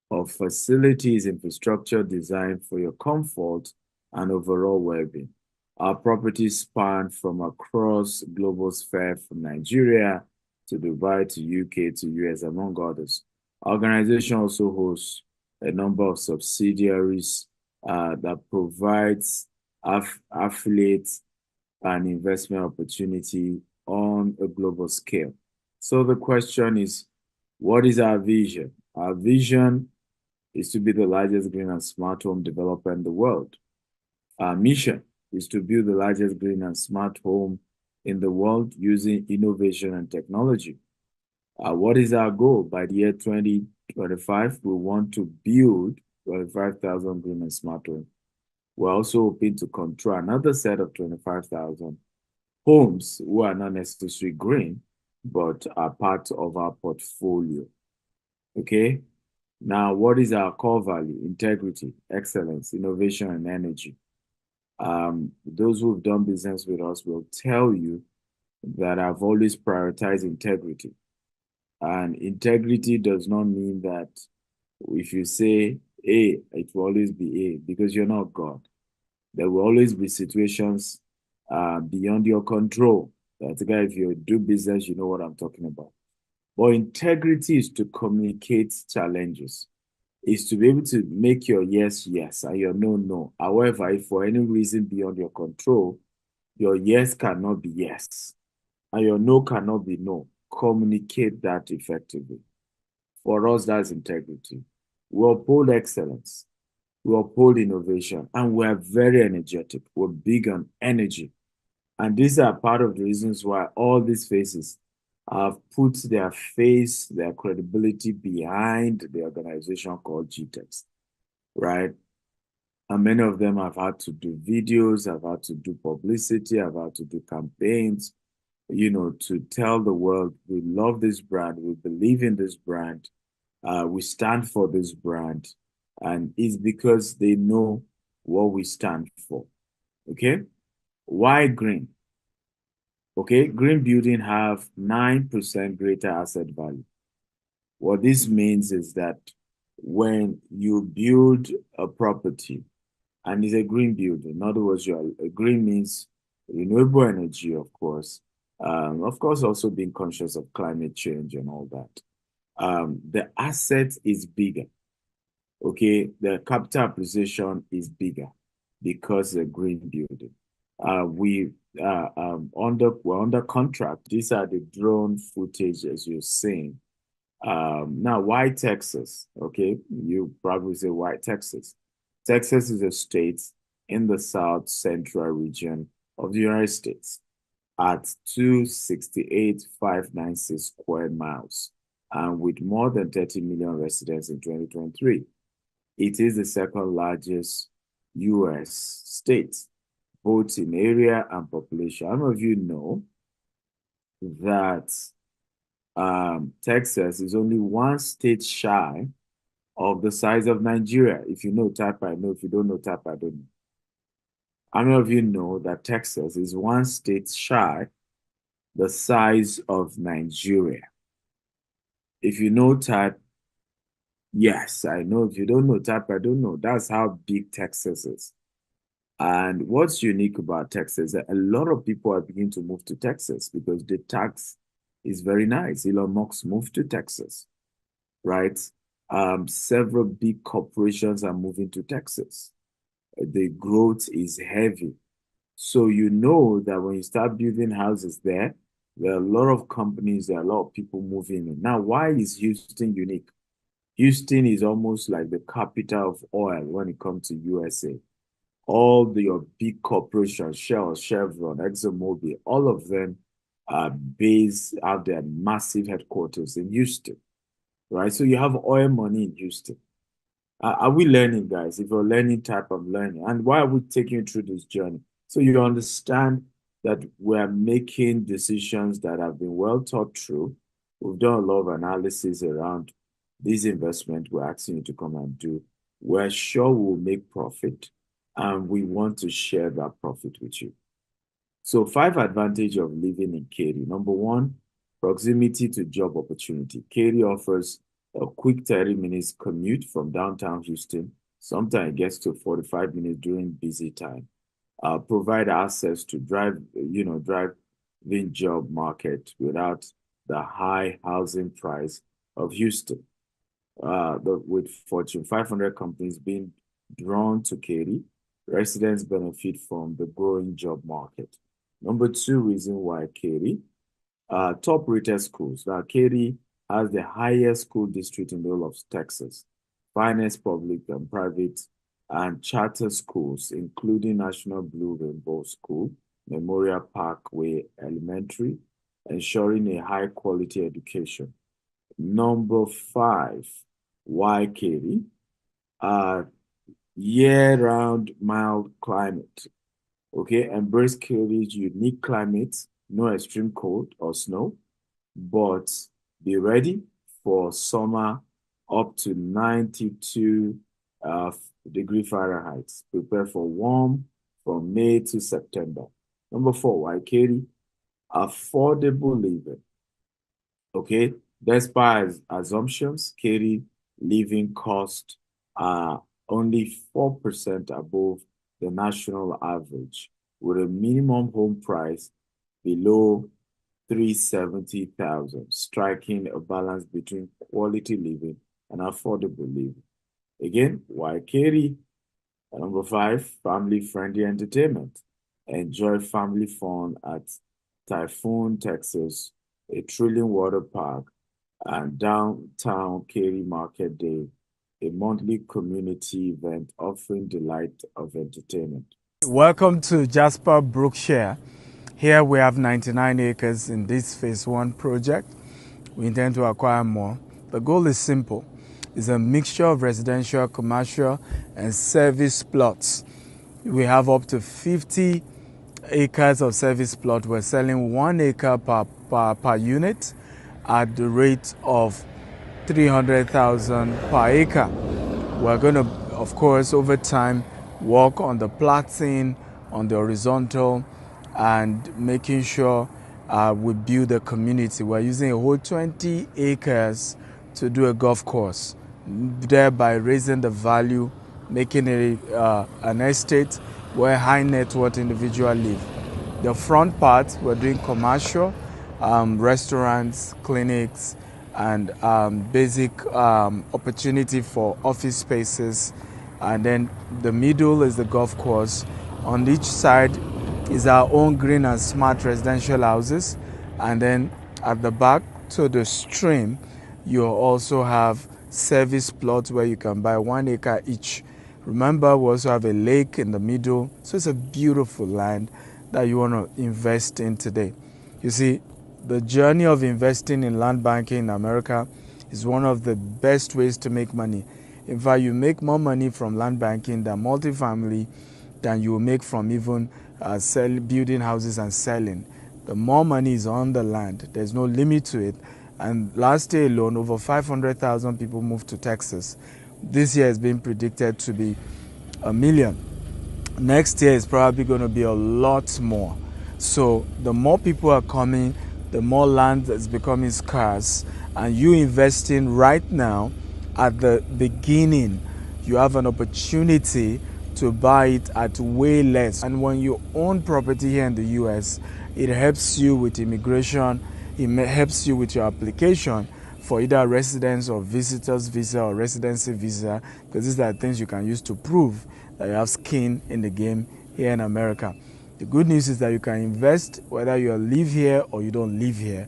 of facilities infrastructure designed for your comfort and overall well-being. Our properties span from across global sphere, from Nigeria to Dubai to UK to US, among others. Our organization also hosts a number of subsidiaries that provides affiliates and investment opportunity on a global scale. So the question is, what is our vision? Our vision is to be the largest green and smart home developer in the world. Our mission is to build the largest green and smart home in the world using innovation and technology. What is our goal? By the year 2025, we want to build 25,000 green and smart homes. We're also hoping to control another set of 25,000 homes who are not necessarily green, but are part of our portfolio. Okay? Now, what is our core value? Integrity, excellence, innovation, and energy. Those who've done business with us will tell you that I've always prioritized integrity. And integrity does not mean that if you say A, it will always be A, because you're not God. There will always be situations beyond your control. That's guy, if you do business, you know what I'm talking about. But integrity is to communicate challenges, is to be able to make your yes, yes, and your no, no. However, if for any reason beyond your control, your yes cannot be yes, and your no cannot be no, communicate that effectively. For us, that's integrity. We uphold excellence, we uphold innovation, and we are very energetic. We're big on energy. And these are part of the reasons why all these faces have put their face, their credibility behind the organization called GTEX, right? And many of them have had to do videos, have had to do publicity, have had to do campaigns, to tell the world we love this brand, we believe in this brand, we stand for this brand. And it's because they know what we stand for. Okay? Why green? Okay, green building have 9% greater asset value. What this means is that when you build a property and it's a green building, in other words, green means renewable energy, of course. Of course, also being conscious of climate change and all that. The asset is bigger. Okay, the capital appreciation is bigger because it's a green building. We're under contract. These are the drone footage as you're seeing. Now, why Texas? Okay, you probably say why Texas? Texas is a state in the south central region of the United States at 268,596 square miles and with more than 30 million residents in 2023. It is the second largest U.S. state, both in area and population. How many of you know that Texas is only one state shy of the size of Nigeria? If you know, type I know. If you don't know, type I don't know. How many of you know that Texas is one state shy the size of Nigeria? If you know, type yes, I know. If you don't know, type I don't know. That's how big Texas is. And what's unique about Texas is that a lot of people are beginning to move to Texas because the tax is very nice. Elon Musk moved to Texas, right? Several big corporations are moving to Texas. The growth is heavy. So you know that when you start building houses there are a lot of companies, there are a lot of people moving in. Now, why is Houston unique? Houston is almost like the capital of oil when it comes to USA. All your big corporations, Shell, Chevron, ExxonMobil, all of them have their massive headquarters in Houston, right? So you have oil money in Houston. Are we learning, guys? If you're learning, type of learning. And why are we taking you through this journey? So you understand that we're making decisions that have been well thought through. We've done a lot of analysis around this investment we're asking you to come and do, we're sure we'll make profit, and we want to share that profit with you. So 5 advantages of living in Katy. Number one, proximity to job opportunity. Katy offers a quick 30 minutes commute from downtown Houston. Sometimes it gets to 45 minutes during busy time. Provide access to driving job market without the high housing price of Houston. With Fortune 500 companies being drawn to Katy, residents benefit from the growing job market. Number two reason why Katy, top rated schools. Now, Katy has the highest school district in the whole of Texas, finest public and private and charter schools, including National Blue Rainbow School, Memorial Parkway Elementary, ensuring a high quality education. Number five, why Katy? Year-round mild climate. Okay, embrace Katy's unique climate, no extreme cold or snow, but be ready for summer up to 92 degree Fahrenheit. Prepare for warm from May to September. Number four, why Katy? Affordable living. Okay, despite assumptions, Katy living costs are only 4% above the national average, with a minimum home price below 370,000, striking a balance between quality living and affordable living. Again, why Katy? Number five, family-friendly entertainment. Enjoy family fun at Typhoon, Texas, a thrilling water park, and downtown Katy Market Day, a monthly community event offering delight of entertainment. Welcome to Jasper Brookshire. Here we have 99 acres in this phase one project. We intend to acquire more. The goal is simple. It's a mixture of residential, commercial, and service plots. We have up to 50 acres of service plot. We're selling 1 acre per unit at the rate of 300,000 per acre. We're going to, of course, over time, work on the platting, on the horizontal, and making sure we build a community. We're using a whole 20 acres to do a golf course, thereby raising the value, making it an estate where high net worth individuals live. The front part, we're doing commercial, restaurants, clinics, and basic opportunity for office spaces. And then the middle is the golf course. On each side is our own green and smart residential houses. And then at the back to the stream, you also have service plots where you can buy 1 acre each. Remember, we also have a lake in the middle. So it's a beautiful land that you want to invest in today. You see, the journey of investing in land banking in America is one of the best ways to make money. In fact, you make more money from land banking than multifamily than you will make from even building houses and selling. The more money is on the land, there's no limit to it. And last year alone, over 500,000 people moved to Texas. This year has been predicted to be 1 million. Next year is probably going to be a lot more. So the more people are coming, the more land is becoming scarce, and you investing right now at the beginning, you have an opportunity to buy it at way less. And when you own property here in the US, it helps you with immigration, it helps you with your application for either residence or visitors visa or residency visa, because these are things you can use to prove that you have skin in the game here in America. The good news is that you can invest whether you live here or you don't live here.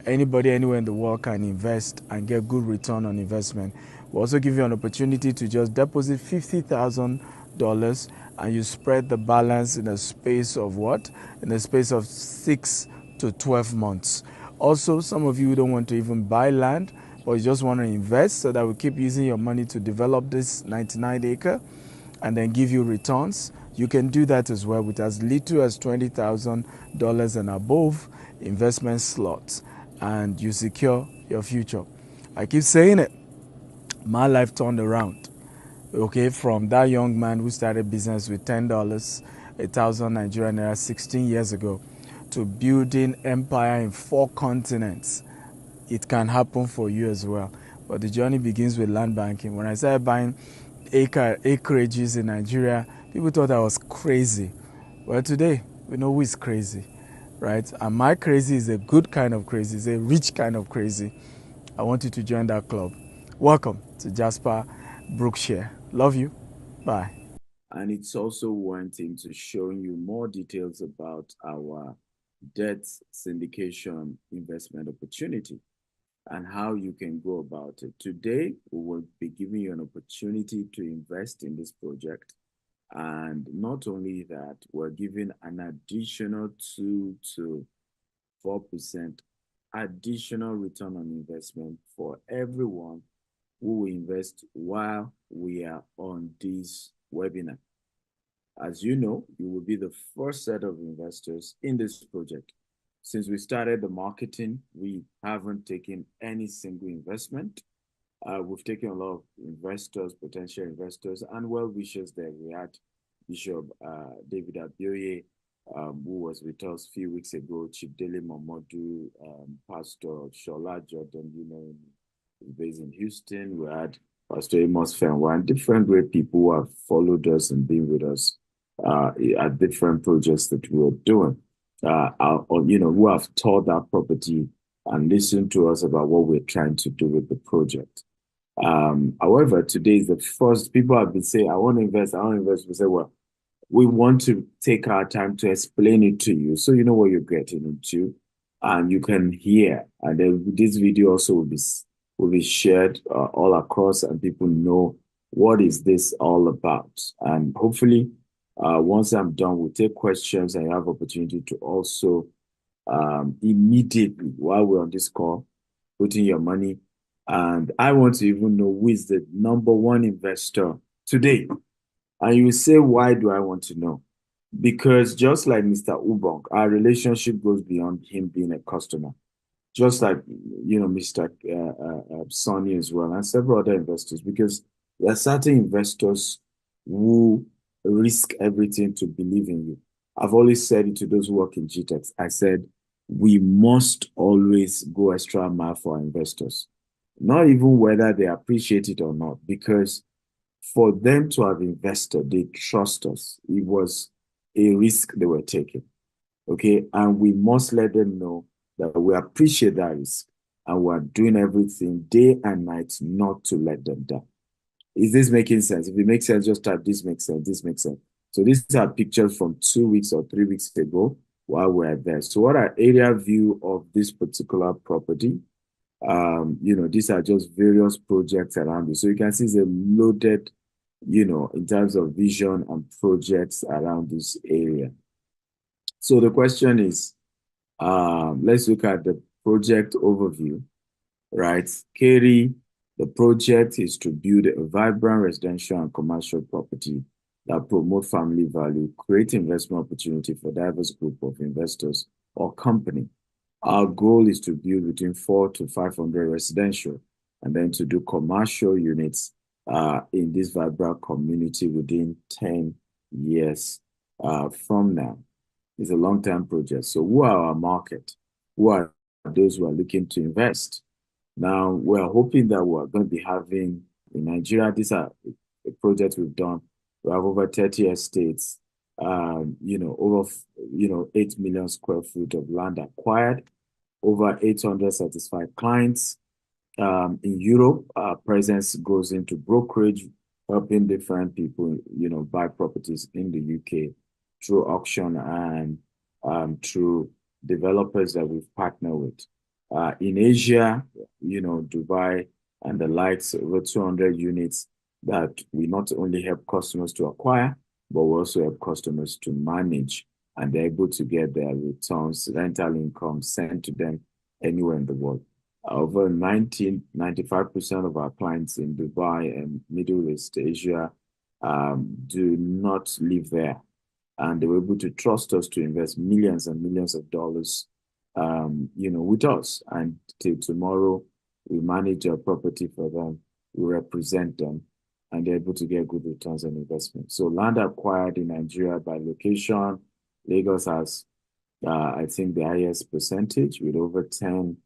Anybody anywhere in the world can invest and get good return on investment. We'll also give you an opportunity to just deposit $50,000 and you spread the balance in a space of what? In a space of 6 to 12 months. Also, some of you don't want to even buy land, but you just want to invest so that we keep using your money to develop this 99 acre and then give you returns. You can do that as well with as little as $20,000 and above investment slots, and you secure your future. I keep saying it. My life turned around. Okay, from that young man who started business with $10, 1,000 Nigerian naira 16 years ago, to building empire in 4 continents. It can happen for you as well. But the journey begins with land banking. When I started buying acreages in Nigeria, people thought I was crazy. Well, today, we know who is crazy, right? And my crazy is a good kind of crazy, it's a rich kind of crazy. I want you to join that club. Welcome to Jasper Brookshire. Love you. Bye. And it's also went into showing you more details about our debt syndication investment opportunity and how you can go about it. Today, we will be giving you an opportunity to invest in this project. And not only that, we're giving an additional 2 to 4% additional return on investment for everyone who will invest while we are on this webinar. As you know, you will be the first set of investors in this project. Since we started the marketing, we haven't taken any single investment. We've taken a lot of investors, potential investors, and well-wishers there. We had Bishop David Abioye, who was with us a few weeks ago, Chibdele Momodu, Pastor Shola Jordan, based in Houston. We had Pastor Amos Fenwa, and different great people who have followed us and been with us at different projects that we are doing. Who have toured that property and listened to us about what we're trying to do with the project. However, today is the first. People have been saying, I want to invest. We say, well, we want to take our time to explain it to you so you know what you're getting into and you can hear. And then this video also will be shared all across and people know what is this all about. And hopefully, once I'm done, we'll take questions and you have opportunity to also immediately, while we're on this call, put in your money. And I want to even know who is the number one investor today. And you say, why do I want to know? Because just like Mr. Ubong, our relationship goes beyond him being a customer. Just like, Mr. Sonny as well, and several other investors, because there are certain investors who risk everything to believe in you. I've always said it to those who work in GTEx. I said, we must always go extra mile for our investors, not even whether they appreciate it or not, because for them to have invested, they trust us. It was a risk they were taking, okay? And we must let them know that we appreciate that risk and we're doing everything day and night not to let them down. Is this making sense? If it makes sense, just type, this makes sense, this makes sense. So these are pictures from 2 weeks or 3 weeks ago while we're there. So what are area view of this particular property? These are just various projects around it. So you can see it's a loaded, in terms of vision and projects around this area. So the question is, let's look at the project overview, right? Katie, the project is to build a vibrant residential and commercial property that promote family value, create investment opportunity for diverse group of investors or company. Our goal is to build between 400 to 500 residential and then to do commercial units in this vibrant community within 10 years from now. It's a long-term project. So who are our market? Who are those who are looking to invest? Now, we're hoping that we're going to be having in Nigeria, these are the projects we've done. We have over 30 estates, over 8 million square feet of land acquired, over 800 satisfied clients. In Europe, our presence goes into brokerage, helping different people, buy properties in the UK through auction and through developers that we've partnered with. In Asia, Dubai and the likes, over 200 units that we not only help customers to acquire, but we also help customers to manage, and they're able to get their returns, rental income sent to them anywhere in the world. Over 95% of our clients in Dubai and Middle East Asia do not live there. And they were able to trust us to invest millions and millions of dollars, with us. And till tomorrow, we manage our property for them we represent them, and they're able to get good returns on investment. So land acquired in Nigeria by location, Lagos has, I think, the highest percentage with over 10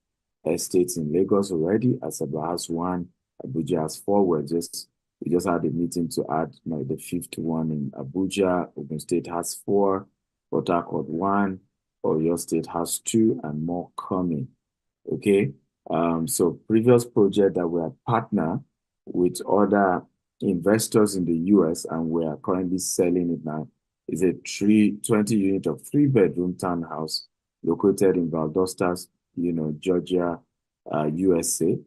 estates in Lagos already. Asaba has one, Abuja has four. We just had a meeting to add the fifth one in Abuja. Ogun State has four, Port Harcourt one, Oyo State has two, and more coming. Okay. So previous project that we are partner with other investors in the US, and we are currently selling it now, is a 20 unit of 3-bedroom townhouse located in Valdosta, Georgia, USA.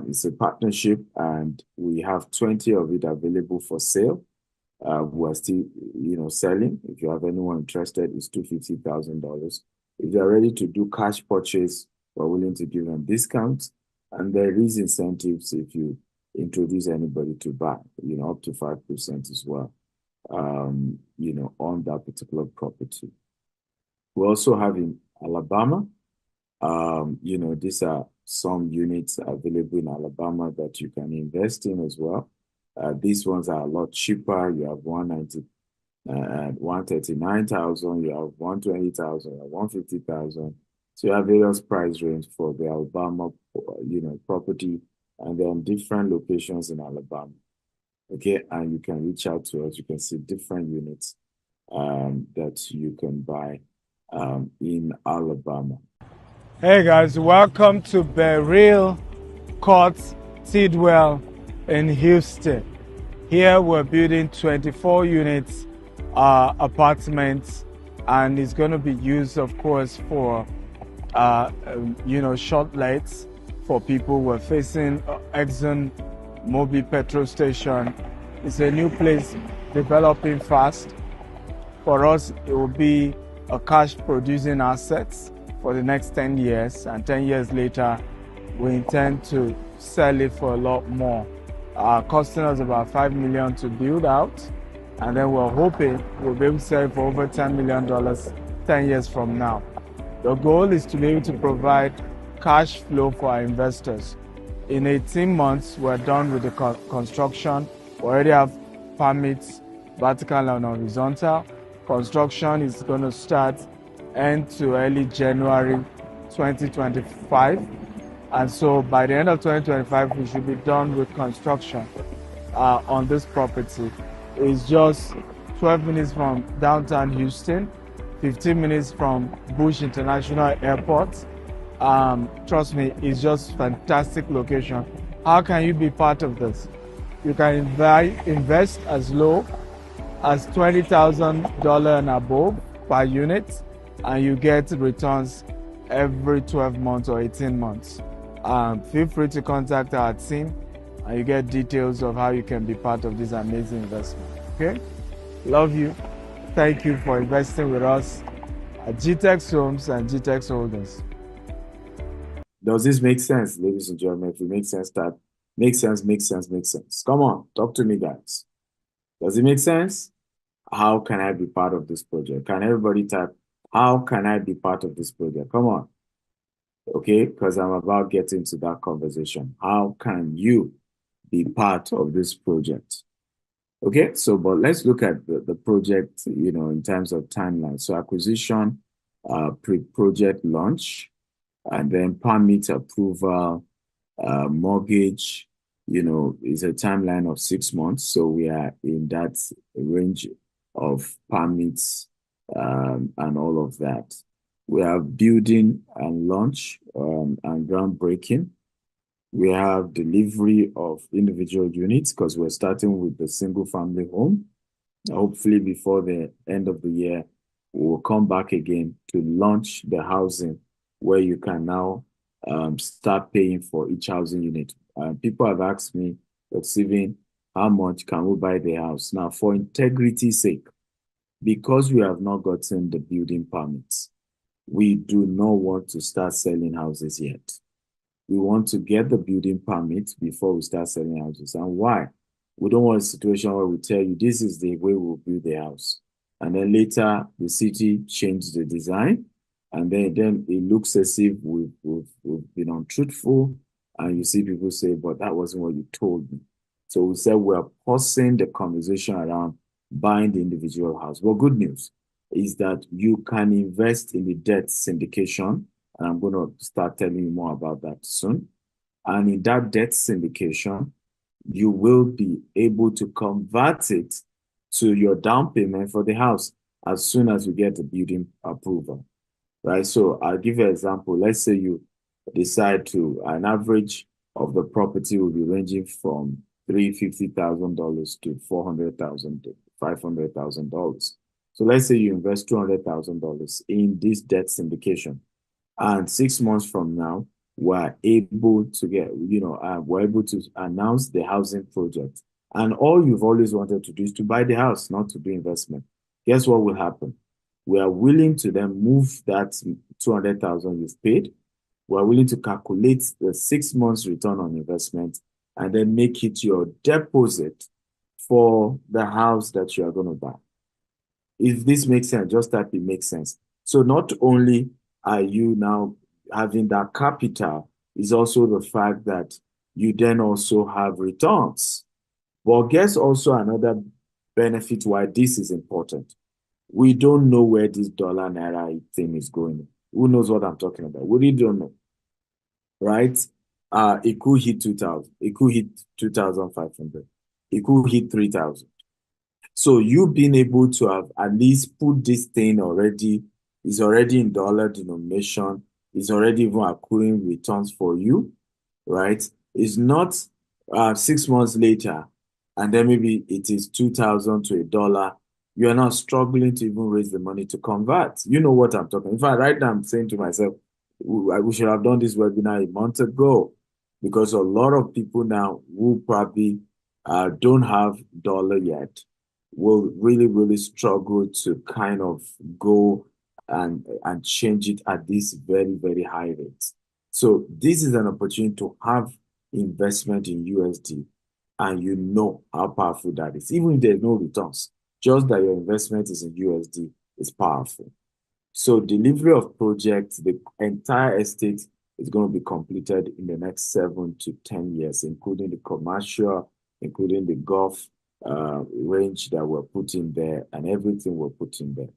It's a partnership, and we have 20 of it available for sale. We are still, selling. If you have anyone interested, it's $250,000. If you are ready to do cash purchase, we're willing to give them discounts, and there is incentives if you introduce anybody to buy, up to 5% as well, on that particular property. We also have in Alabama, these are some units available in Alabama that you can invest in as well. These ones are a lot cheaper. You have 139,000, you have 120,000, you have 150,000. So you have various price range for the Alabama, property, and then different locations in Alabama. Okay, and you can reach out to us. You can see different units that you can buy in Alabama. Hey guys, welcome to Beryl Court Tidwell in Houston. Here we're building 24 units apartments, and it's going to be used, of course, for short lights for people. We're facing Exxon Mobil petrol station. It's a new place developing fast. For us, it will be a cash producing assets for the next 10 years, and 10 years later we intend to sell it for a lot more, costing us about $5 million to build out, and then we're hoping we'll be able to sell it for over $10 million 10 years from now. The goal is to be able to provide cash flow for our investors. In 18 months, we're done with the construction. We already have permits, vertical and horizontal. Construction is going to start end to early January 2025. And so by the end of 2025, we should be done with construction on this property. It's just 12 minutes from downtown Houston, 15 minutes from Bush International Airport. Trust me, it's just fantastic location. How can you be part of this? You can invest as low as $20,000 and above per unit, and you get returns every 12 months or 18 months. Feel free to contact our team, and you get details of how you can be part of this amazing investment. Okay? Love you. Thank you for investing with us at GTEX Homes and GTEX Holdings. Does this make sense, ladies and gentlemen? If it makes sense, that makes sense. Come on, talk to me, guys. Does it make sense? How can I be part of this project? Can everybody type, how can I be part of this project? Come on. Okay, because I'm about getting to that conversation. How can you be part of this project? Okay, so but let's look at the project, in terms of timeline. So acquisition, pre-project launch, and then permit approval, mortgage, is a timeline of 6 months. So we are in that range of permits and all of that. We have building and launch and groundbreaking. We have delivery of individual units because we're starting with the single family home. Hopefully before the end of the year, we'll come back again to launch the housing where you can now start paying for each housing unit. People have asked me, but Steven, how much can we buy the house? Now, for integrity's sake, because we have not gotten the building permits, we do not want to start selling houses yet. We want to get the building permit before we start selling houses. And why? We don't want a situation where we tell you this is the way we'll build the house, and then later the city changed the design, and then it looks as if we've been untruthful, And you see people say, but that wasn't what you told me. So we said we're pausing the conversation around buying the individual house. Well, good news is that you can invest in the debt syndication. And I'm going to start telling you more about that soon. And in that debt syndication, you will be able to convert it to your down payment for the house as soon as you get the building approval, right? So I'll give you an example. Let's say you decide to, an average of the property will be ranging from $350,000 to $400,000 to $500,000. So let's say you invest $200,000 in this debt syndication, and 6 months from now, we're able to get, we're able to announce the housing project. And all you've always wanted to do is to buy the house, not to do investment. Guess what will happen? We are willing to then move that 200,000 you've paid. We're willing to calculate the 6 months return on investment and then make it your deposit for the house that you are going to buy. If this makes sense, just type it makes sense. So not only are you now having that capital, is also the fact that you then also have returns. But guess also another benefit why this is important. We don't know where this dollar naira thing is going. Who knows what I'm talking about? We really don't know, right? It could hit 2,000. It could hit 2,500. It could hit 3,000. So you being able to have at least put this thing already, is already in dollar denomination, is already even accruing returns for you, right? It's not 6 months later, and then maybe it is 2,000 to $1. You are not struggling to even raise the money to convert. You know what I'm talking. In fact, right now I'm saying to myself, we should have done this webinar a month ago, because a lot of people now who probably don't have dollar yet will really, really struggle to kind of go and change it at this very, very high rate. So this is an opportunity to have investment in USD, and you know how powerful that is. Even if there's no returns, just that your investment is in USD is powerful. So delivery of projects, the entire estate is going to be completed in the next 7 to 10 years, including the commercial, including the golf range that we're putting there, and everything we're putting there.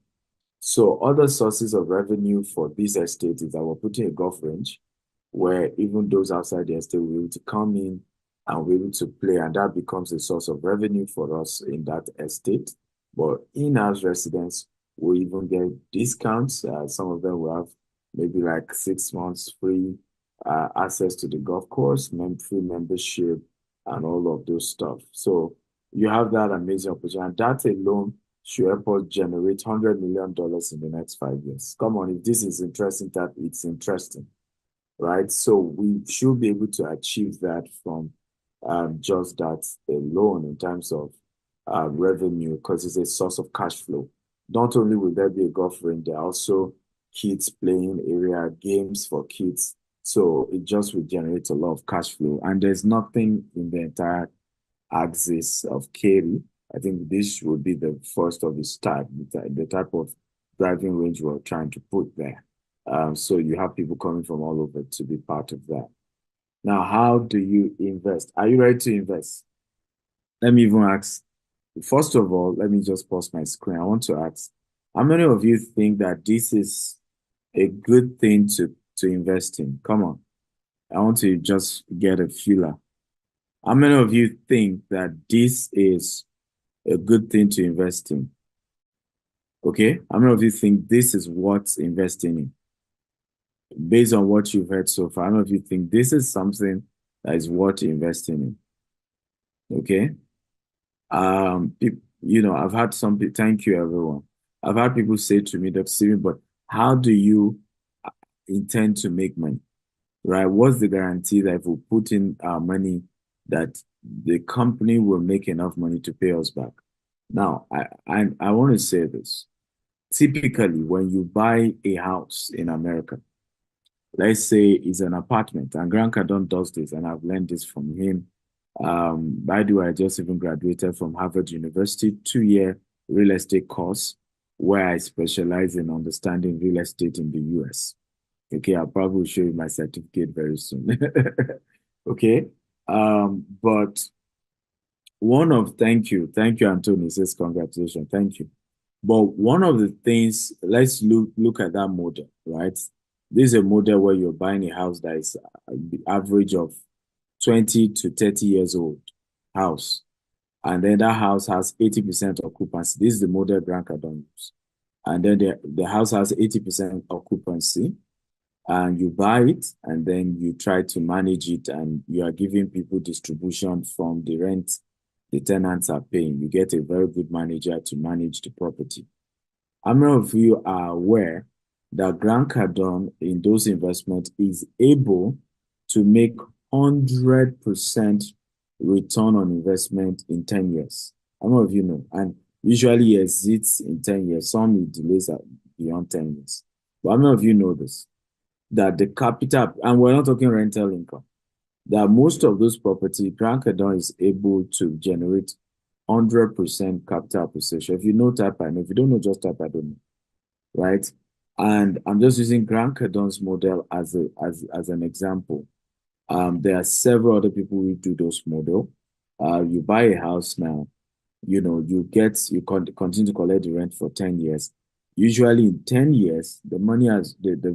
So other sources of revenue for this estate is that we're putting a golf range where even those outside the estate will be able to come in and be able to play, and that becomes a source of revenue for us in that estate. But in-house residents will even get discounts. Some of them will have maybe like 6 months free access to the golf course, free membership, and all of those stuff. So you have that amazing opportunity. And that alone should help us generate $100 million in the next 5 years. Come on, if this is interesting, that it's interesting, right? So we should be able to achieve that from just that alone in terms of revenue, because it's a source of cash flow. Not only will there be a golf range, there are also kids playing area, games for kids. So it just will generate a lot of cash flow. And there's nothing in the entire axis of Kerry. I think this would be the first of its type, the type of driving range we're trying to put there. So you have people coming from all over to be part of that. Now, how do you invest? Are you ready to invest? Let me even ask, first of all, let me just pause my screen. I want to ask, how many of you think that this is a good thing to invest in? Come on. I want to just get a feeler. How many of you think that this is a good thing to invest in? Okay. How many of you think this is worth investing in? Based on what you've heard so far, how many of you think this is something that is worth investing in? Okay. I've had some people, thank you everyone. I've had people say to me, Dr. Steven, but how do you intend to make money? Right? What's the guarantee that if we put in our money, that the company will make enough money to pay us back? Now, I want to say this. Typically, when you buy a house in America, let's say it's an apartment, and Grant Cardone does this, and I've learned this from him. By the way, I just even graduated from Harvard University, 2-year real estate course, where I specialize in understanding real estate in the US. Okay, I'll probably show you my certificate very soon. Okay. But thank you, Anthony says congratulations, thank you. But one of the things, let's look at that model, right? This is a model where you're buying a house that is the average of 20 to 30 years old house. And then that house has 80% occupancy. This is the model Grant Cardone use. And then the house has 80% occupancy, and you buy it, and then you try to manage it, and you are giving people distribution from the rent the tenants are paying. You get a very good manager to manage the property. How many of you are aware that Grant Cardone in those investments is able to make 100% return on investment in 10 years? How many of you know? And usually he exits in 10 years. Some he delays beyond 10 years. But how many of you know this? That the capital, and we're not talking rental income, that most of those property, Grant Cardone is able to generate 100% capital appreciation. If you know, type I know. If you don't know, just type I don't know. Right? And I'm just using Grant Cardone's model as an example. There are several other people who do those model. You buy a house now, you continue to collect the rent for 10 years. Usually in 10 years, the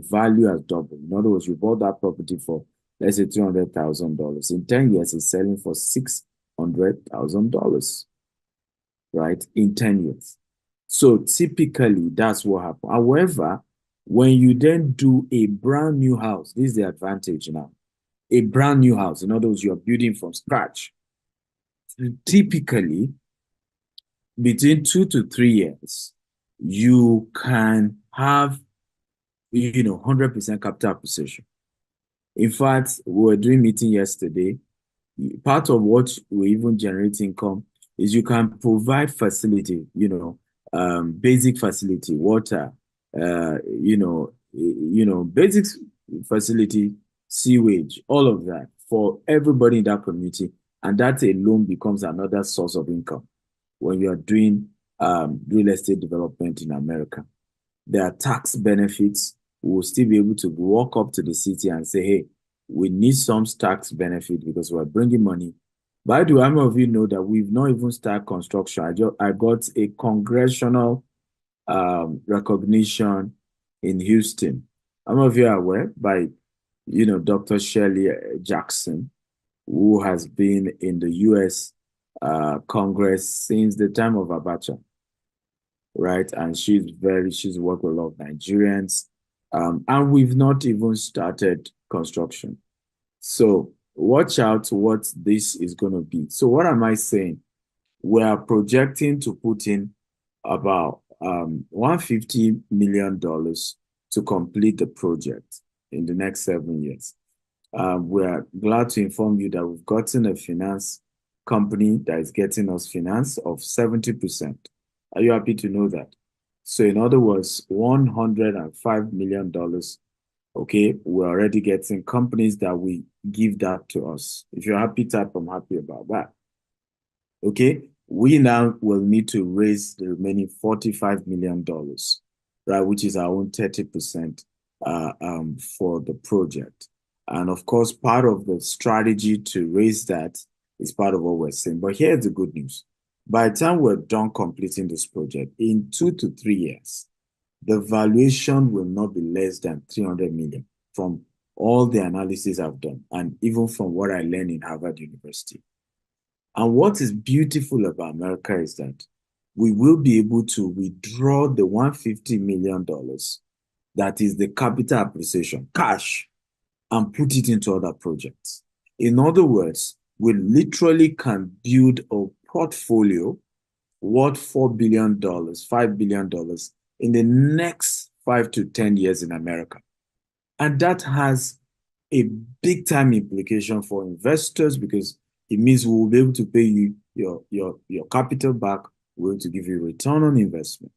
value has doubled. In other words, you bought that property for, let's say, $300,000. In 10 years, it's selling for $600,000, right? In 10 years. So typically, that's what happens. However, when you then do a brand new house, this is the advantage now. A brand new house, in other words, you're building from scratch. Typically, between 2 to 3 years, you can have, 100% capital appreciation. In fact, we were doing meeting yesterday. Part of what we even generate income is you can provide facility, basic facility, water, basic facility, sewage, all of that for everybody in that community. And that alone becomes another source of income when you're doing real estate development in America. There are tax benefits. We will still be able to walk up to the city and say, hey, we need some tax benefit because we're bringing money. By the way, how many of you know that we've not even started construction? I got a congressional recognition in Houston. How many of you are aware by, Dr. Shirley Jackson, who has been in the U.S. Congress since the time of Abacha, right? And she's worked with a lot of Nigerians, and we've not even started construction. So watch out what this is going to be. So what am I saying? We are projecting to put in about $150 million to complete the project in the next 7 years. We are glad to inform you that we've gotten a finance company that is getting us finance of 70%. Are you happy to know that? So in other words, $105 million. Okay, we're already getting companies that will give that to us. If you're happy, type I'm happy about that. Okay, we now will need to raise the remaining $45 million, right, which is our own 30% for the project. And of course, part of the strategy to raise that is part of what we're saying. But here's the good news. By the time we're done completing this project, in 2 to 3 years, the valuation will not be less than 300 million from all the analysis I've done, and even from what I learned in Harvard University. And what is beautiful about America is that we will be able to withdraw the $150 million that is the capital appreciation, cash, and put it into other projects. In other words, we literally can build a portfolio worth $4 billion, $5 billion in the next 5 to 10 years in America. And that has a big time implication for investors because it means we will be able to pay you your capital back. We're going to give you return on investment.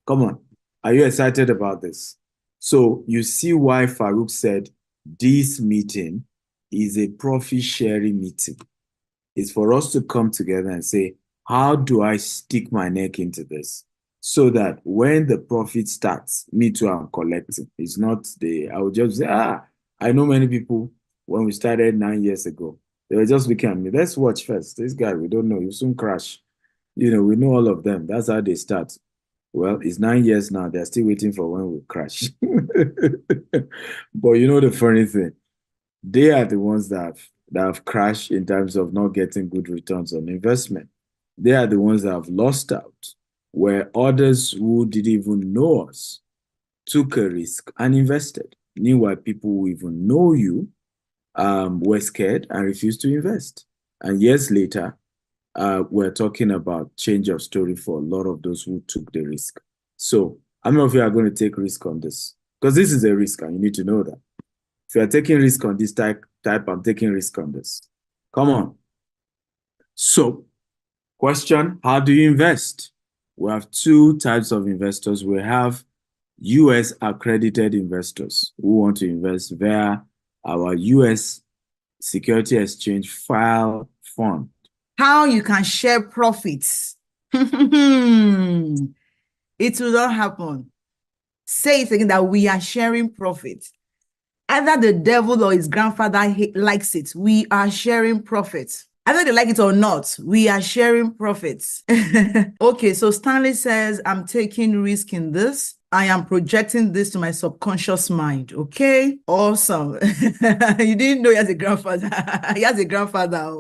Come on. Are you excited about this? So you see why Farouk said this meeting is a profit sharing meeting. It's for us to come together and say, how do I stick my neck into this? So that when the profit starts, me too, I'm collecting. It's not I will just say, I know many people when we started 9 years ago. They were just looking at me. Let's watch first. This guy, we don't know. You soon crash. We know all of them. That's how they start. Well, it's 9 years now. They're still waiting for when we crash. But the funny thing, they are the ones that have crashed in terms of not getting good returns on investment. They are the ones that have lost out, where others who didn't even know us took a risk and invested. Meanwhile, people who even know you were scared and refused to invest. And years later, we're talking about change of story for a lot of those who took the risk. So how many of you are going to take risk on this? Because this is a risk and you need to know that. If you are taking risk on this type, I'm taking risk on this. Come on. So, question, how do you invest? We have two types of investors. We have US accredited investors who want to invest via our US Security Exchange file fund. How you can share profits. It will not happen. Say it again, that we are sharing profits. Either the devil or his grandfather likes it. We are sharing profits. Either they like it or not, we are sharing profits. Okay, so Stanley says, I'm taking risk in this. I am projecting this to my subconscious mind. Okay, awesome. You didn't know he has a grandfather. He has a grandfather.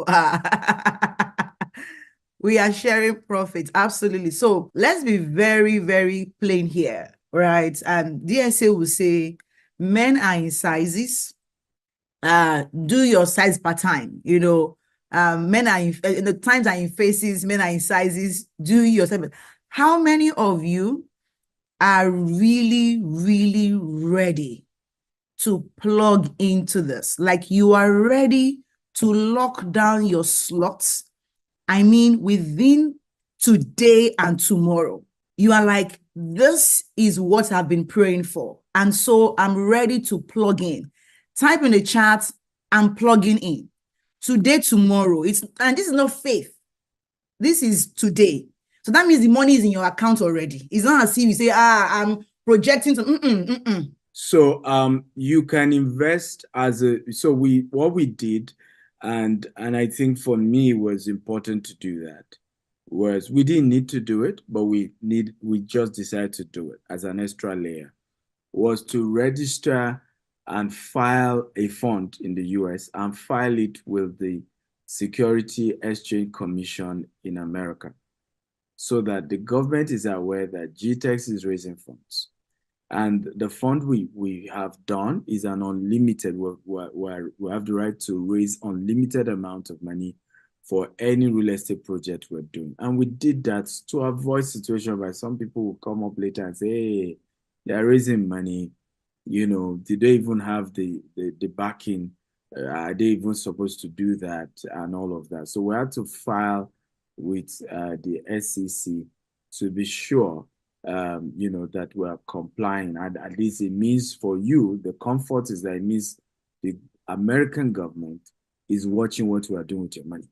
We are sharing profits. Absolutely. So let's be very, very plain here, right? And DSA will say, men are in sizes. Do your size per time. Men are in the times are in faces, men are in sizes. Do your size. How many of you are really, really ready to plug into this? Like, you are ready to lock down your slots. I mean, within today and tomorrow. You are like, this is what I've been praying for. And so I'm ready to plug in. Type in the chat, I'm plugging in. Today, tomorrow. And this is not faith. This is today. So that means the money is in your account already. It's not as if you say, I'm projecting to So you can invest what we did, and I think for me it was important to do that, was we didn't need to do it, but we just decided to do it as an extra layer, was to register and file a fund in the US and file it with the Security Exchange Commission in America, so that the government is aware that GTEx is raising funds. And the fund we have done is an unlimited, where we have the right to raise unlimited amount of money for any real estate project we're doing. And we did that to avoid situation where some people will come up later and say, hey, they're raising money. Did they even have the backing? Are they even supposed to do that and all of that? So we had to file with the SEC to be sure that we're complying. And at least it means for you, the comfort is that it means the American government is watching what we are doing with your money.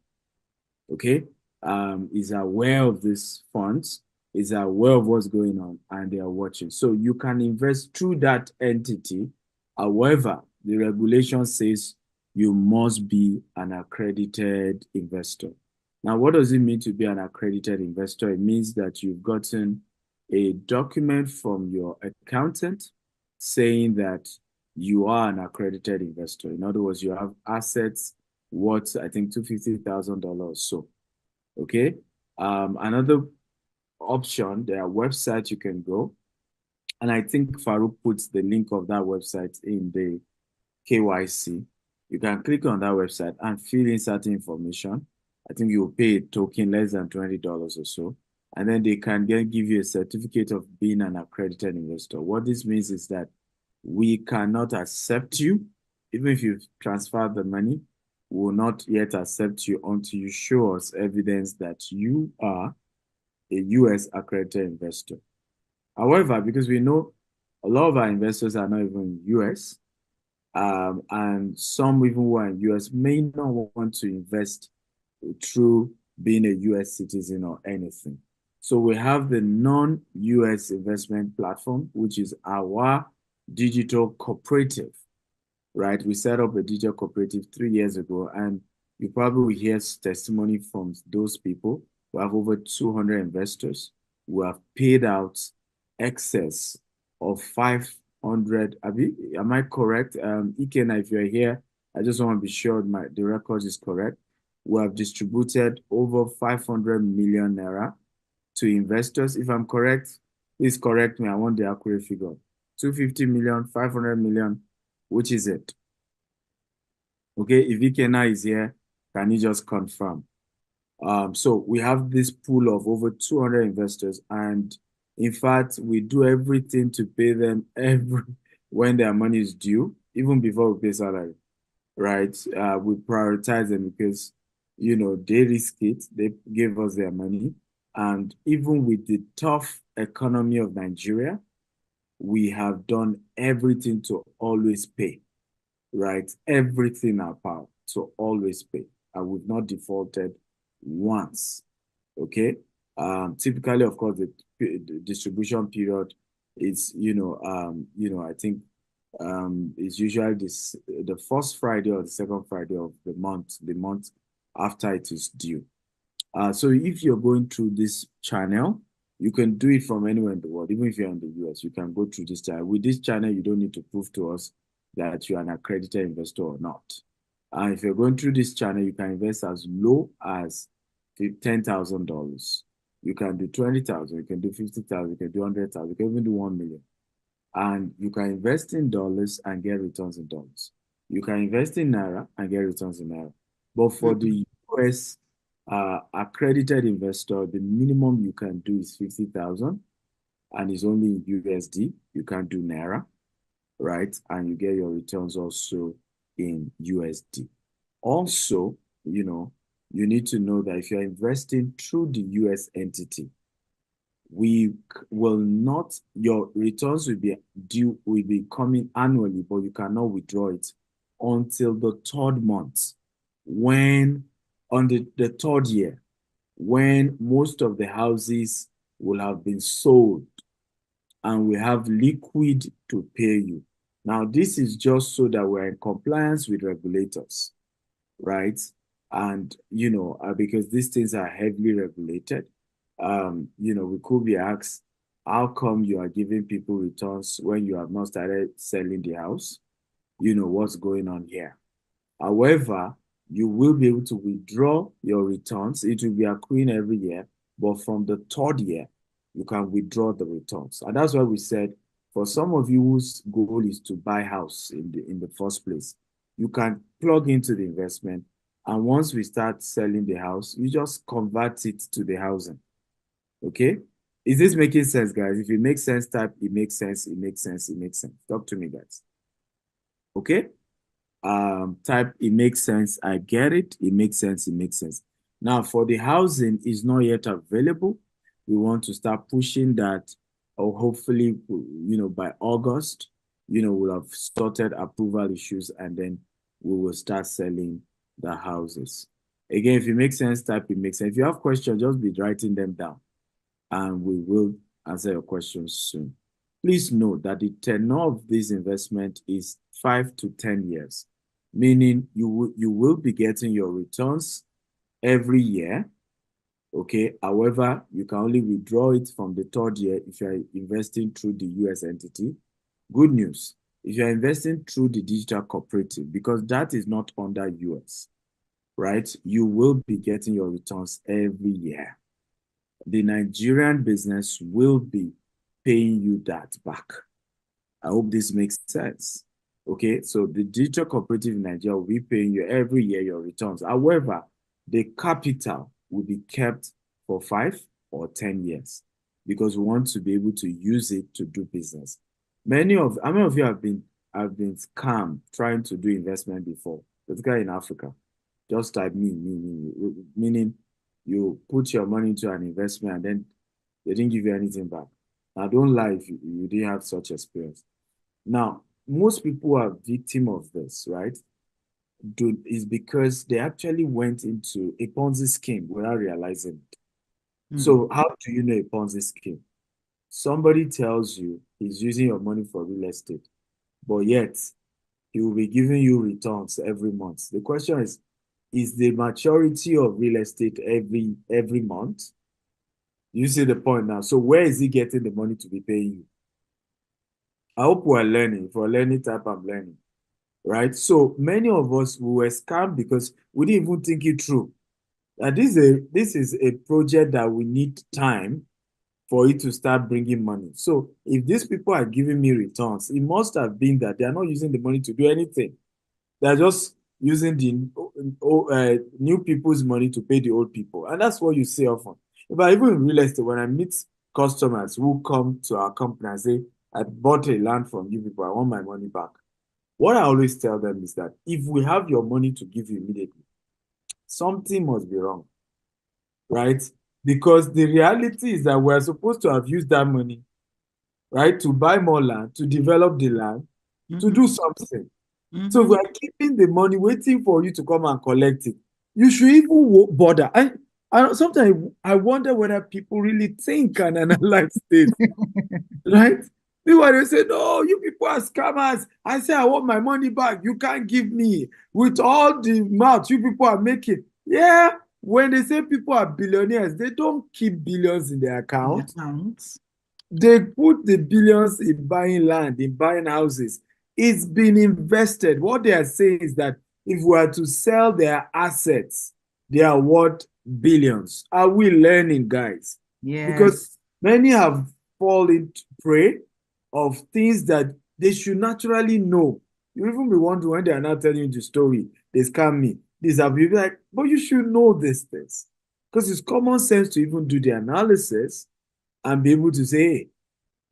Okay? Is aware of these funds, is aware of what's going on, and they are watching. So you can invest through that entity. However, the regulation says you must be an accredited investor. Now, what does it mean to be an accredited investor? It means that you've gotten a document from your accountant saying that you are an accredited investor. In other words, you have assets worth, I think, $250,000. So, okay. Another option, there are websites you can go, and I think Farouk puts the link of that website in the KYC. You can click on that website and fill in certain information. I think you'll pay a token less than $20 or so. And then they can then give you a certificate of being an accredited investor. What this means is that we cannot accept you, even if you've transferred the money, we will not yet accept you until you show us evidence that you are a US accredited investor. However, because we know a lot of our investors are not even US, and some even who are in US may not want to invest through being a US citizen or anything. So we have the non-US investment platform, which is our digital cooperative. right? We set up a digital cooperative 3 years ago, and you probably will hear testimony from those people. We have over 200 investors who have paid out excess of 500. Am I correct? Ikena, if you're here, I just want to be sure the record is correct. We have distributed over 500 million naira to investors. If I'm correct, please correct me. I want the accurate figure. 250 million, 500 million, which is it? Okay, if Ikena is here, can you just confirm? So we have this pool of over 200 investors, and in fact, we do everything to pay them when their money is due, even before we pay salary, right? We prioritize them because, they risk it. They give us their money. And even with the tough economy of Nigeria, we have done everything to always pay, right? Everything in our power to always pay. And we've not defaulted once, okay? Typically, of course, the distribution period is, I think it's usually the first Friday or the second Friday of the month after it is due. So if you're going through this channel, you can do it from anywhere in the world. Even if you're in the US, you can go through this channel. With this channel, you don't need to prove to us that you're an accredited investor or not. If you're going through this channel, you can invest as low as $10,000. You can do 20,000, you can do 50,000, you can do 100,000, you can even do 1 million. And you can invest in dollars and get returns in dollars. You can invest in Naira and get returns in Naira. But for the US accredited investor, the minimum you can do is 50,000 and it's only in USD. You can't do Naira, right? And you get your returns also in USD. Also, you need to know that if you're investing through the US entity, your returns will be coming annually, but you cannot withdraw it until the third month, on the third year, when most of the houses will have been sold and we have liquid to pay you. Now, this is just so that we're in compliance with regulators, right? And, because these things are heavily regulated, we could be asked, how come you are giving people returns when you have not started selling the house? What's going on here? However, you will be able to withdraw your returns. It will be accruing every year, but from the third year, you can withdraw the returns. And that's why we said, for some of you whose goal is to buy house in the first place, you can plug into the investment. And once we start selling the house, you just convert it to the housing. Okay? Is this making sense, guys? If it makes sense, type it makes sense, it makes sense, it makes sense. Talk to me, guys. Okay? Type it makes sense, I get it, it makes sense, it makes sense. Now, for the housing is not yet available. We want to start pushing that, or hopefully, by August, we'll have sorted approval issues and then we will start selling the houses. Again, if it makes sense, type it makes sense. If you have questions, just be writing them down and we will answer your questions soon. Please note that the tenure of this investment is 5 to 10 years, meaning you will be getting your returns every year, okay? However, you can only withdraw it from the third year if you're investing through the US entity. Good news, if you're investing through the digital cooperative, because that is not under US, right? You will be getting your returns every year. The Nigerian business will be paying you that back. I hope this makes sense. Okay, so the digital cooperative in Nigeria will be paying you every year your returns. However, the capital will be kept for 5 or 10 years because we want to be able to use it to do business. How many of you have been scammed trying to do investment before, particularly in Africa? Just type me, meaning you put your money into an investment and then they didn't give you anything back. Now, don't lie if you didn't have such experience. Now, most people are victim of this, right? Is because they actually went into a Ponzi scheme without realizing it. So how do you know a Ponzi scheme? Somebody tells you he's using your money for real estate, but yet he will be giving you returns every month. The question is the maturity of real estate every month? You see the point now. So where is he getting the money to be paying you? I hope we're learning. For learning type, I'm learning. Right? So many of us were scammed because we didn't even think it through. That this is a project that we need time for it to start bringing money. So if these people are giving me returns, it must have been that they are not using the money to do anything. They're just using the new people's money to pay the old people. And that's what you see often. But even in real estate, when I meet customers who come to our company and say, I bought a land from you people, I want my money back. What I always tell them is that if we have your money to give you immediately, something must be wrong, right? Because the reality is that we're supposed to have used that money, right, to buy more land, to develop the land, to do something. So if we're keeping the money waiting for you to come and collect it, you should even bother. I sometimes I wonder whether people really think and analyze this, right? People they say, no, you people are scammers. I say I want my money back. You can't give me with all the mouth you people are making. Yeah, when they say people are billionaires, they don't keep billions in their account. They put the billions in buying land, in buying houses. It's been invested. What they are saying is that if we are to sell their assets, they are worth billions. Are we learning, guys? Because Yes. many have fallen prey of things that they should naturally know. You even be wondering when they are not telling you the story, they scam me. These are people like, but you should know these things. Because it's common sense to even do the analysis and be able to say, hey,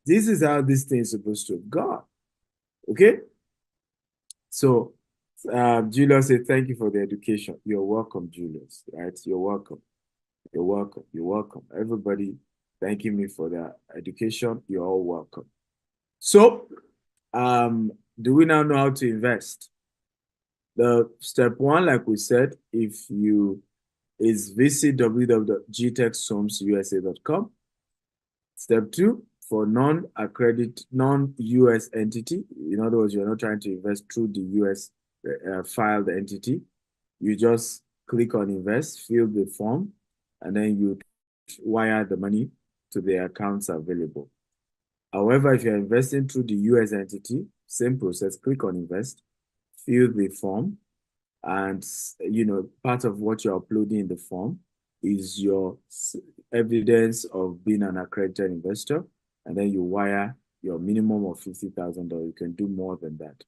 this is how this thing is supposed to have gone. Okay? So, Julius said, thank you for the education. You're welcome, Julius, right? You're welcome. You're welcome. You're welcome. Everybody thanking me for the education. You're all welcome. So, do we now know how to invest? The step one, like we said, if you is visit www.gtechsomsusa.com. Step two, for non-US entity, in other words, you're not trying to invest through the US filed entity, you just click on invest, fill the form, and then you wire the money to the accounts available. However, if you're investing through the US entity, same process, click on invest, fill the form, and part of what you're uploading in the form is your evidence of being an accredited investor, and then you wire your minimum of $50,000. You can do more than that.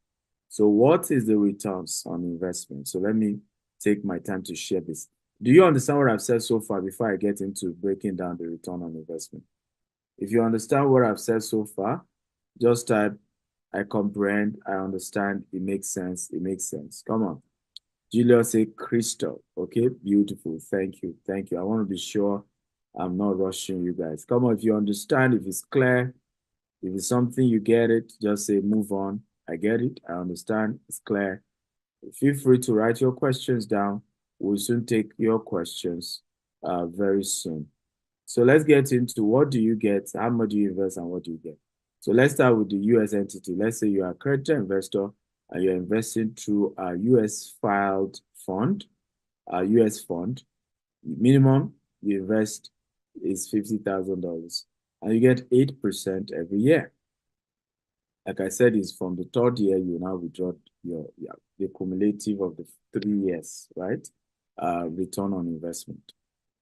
So what is the returns on investment? So let me take my time to share this. Do you understand what I've said so far before I get into breaking down the return on investment? If you understand what I've said so far, just type, I comprehend, I understand, it makes sense, it makes sense. Come on. Julius say Crystal. Okay, beautiful. Thank you. Thank you. I want to be sure I'm not rushing you guys. Come on, if you understand, if it's clear, if it's something you get it, just say move on. I get it. I understand. It's clear. Feel free to write your questions down. We'll soon take your questions very soon. So let's get into what do you get, how much do you invest, and what do you get. So let's start with the US entity. Let's say you're a accredited investor and you're investing through a US filed fund, a US fund. Minimum you invest is $50,000 and you get 8% every year. Like I said, is from the third year, you now withdraw the cumulative of the 3 years, right? Return on investment.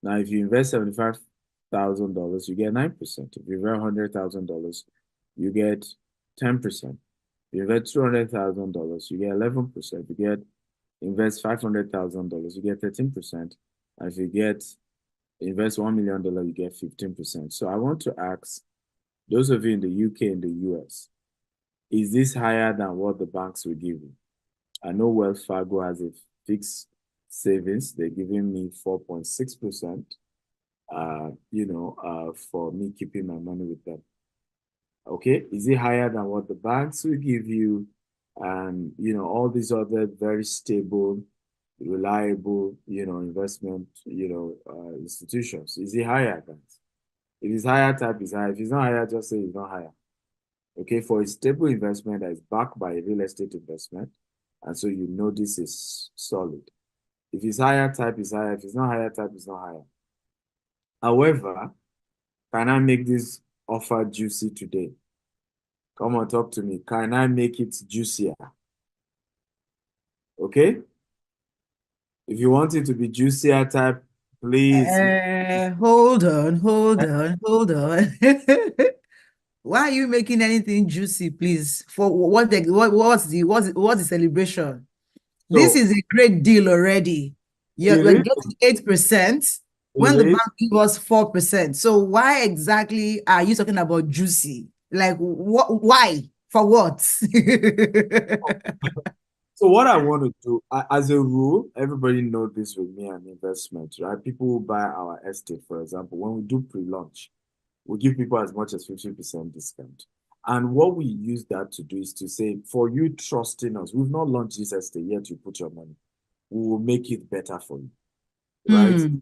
Now, if you invest $75,000, you get 9%. If you invest $100,000, you get 10%. If you invest $200,000, you get 11%. If you invest $500,000, you get 13%. And if you invest $1 million, you get 15%. So I want to ask those of you in the UK and the US, is this higher than what the banks will give you? I know Wells Fargo has a fixed savings. They're giving me 4.6%, for me keeping my money with them. Okay, is it higher than what the banks will give you? And, all these other very stable, reliable, investment, institutions. Is it higher, guys? If it's higher, type is higher. If it's not higher, just say it's not higher. Okay, for a stable investment that is backed by a real estate investment, and so you know this is solid. If it's higher, type is higher. If it's not higher, type is not higher. However, can I make this offer juicy today? Come on, talk to me. Can I make it juicier? Okay? If you want it to be juicier, type, please. Hold on, hold on, hold on. Why are you making anything juicy, please? For what's the celebration? This So, is a great deal already. it We're is, getting 8% it when the is. bank give us 4%. So why exactly are you talking about juicy? Like what? Why? For what? So what I want to do, as a rule, everybody know this with me and investment, right? People who buy our estate, for example, when we do pre-launch, we give people as much as 50% discount. And what we use that to do is to say, for you trusting us, we've not launched this estate yet, you put your money. We will make it better for you, right? Hmm.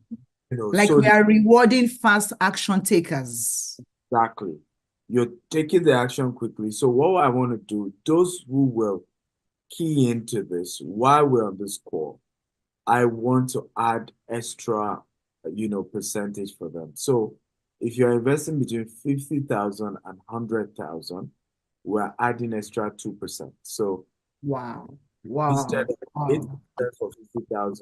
Like So we are rewarding fast action takers. exactly. You're taking the action quickly. So what I want to do, those who will key into this while we're on this call, I want to add extra, percentage for them. So if you're investing between 50,000 and 100,000, we're adding extra 2%. So Wow. instead Wow. of Wow. 8% for 50,000,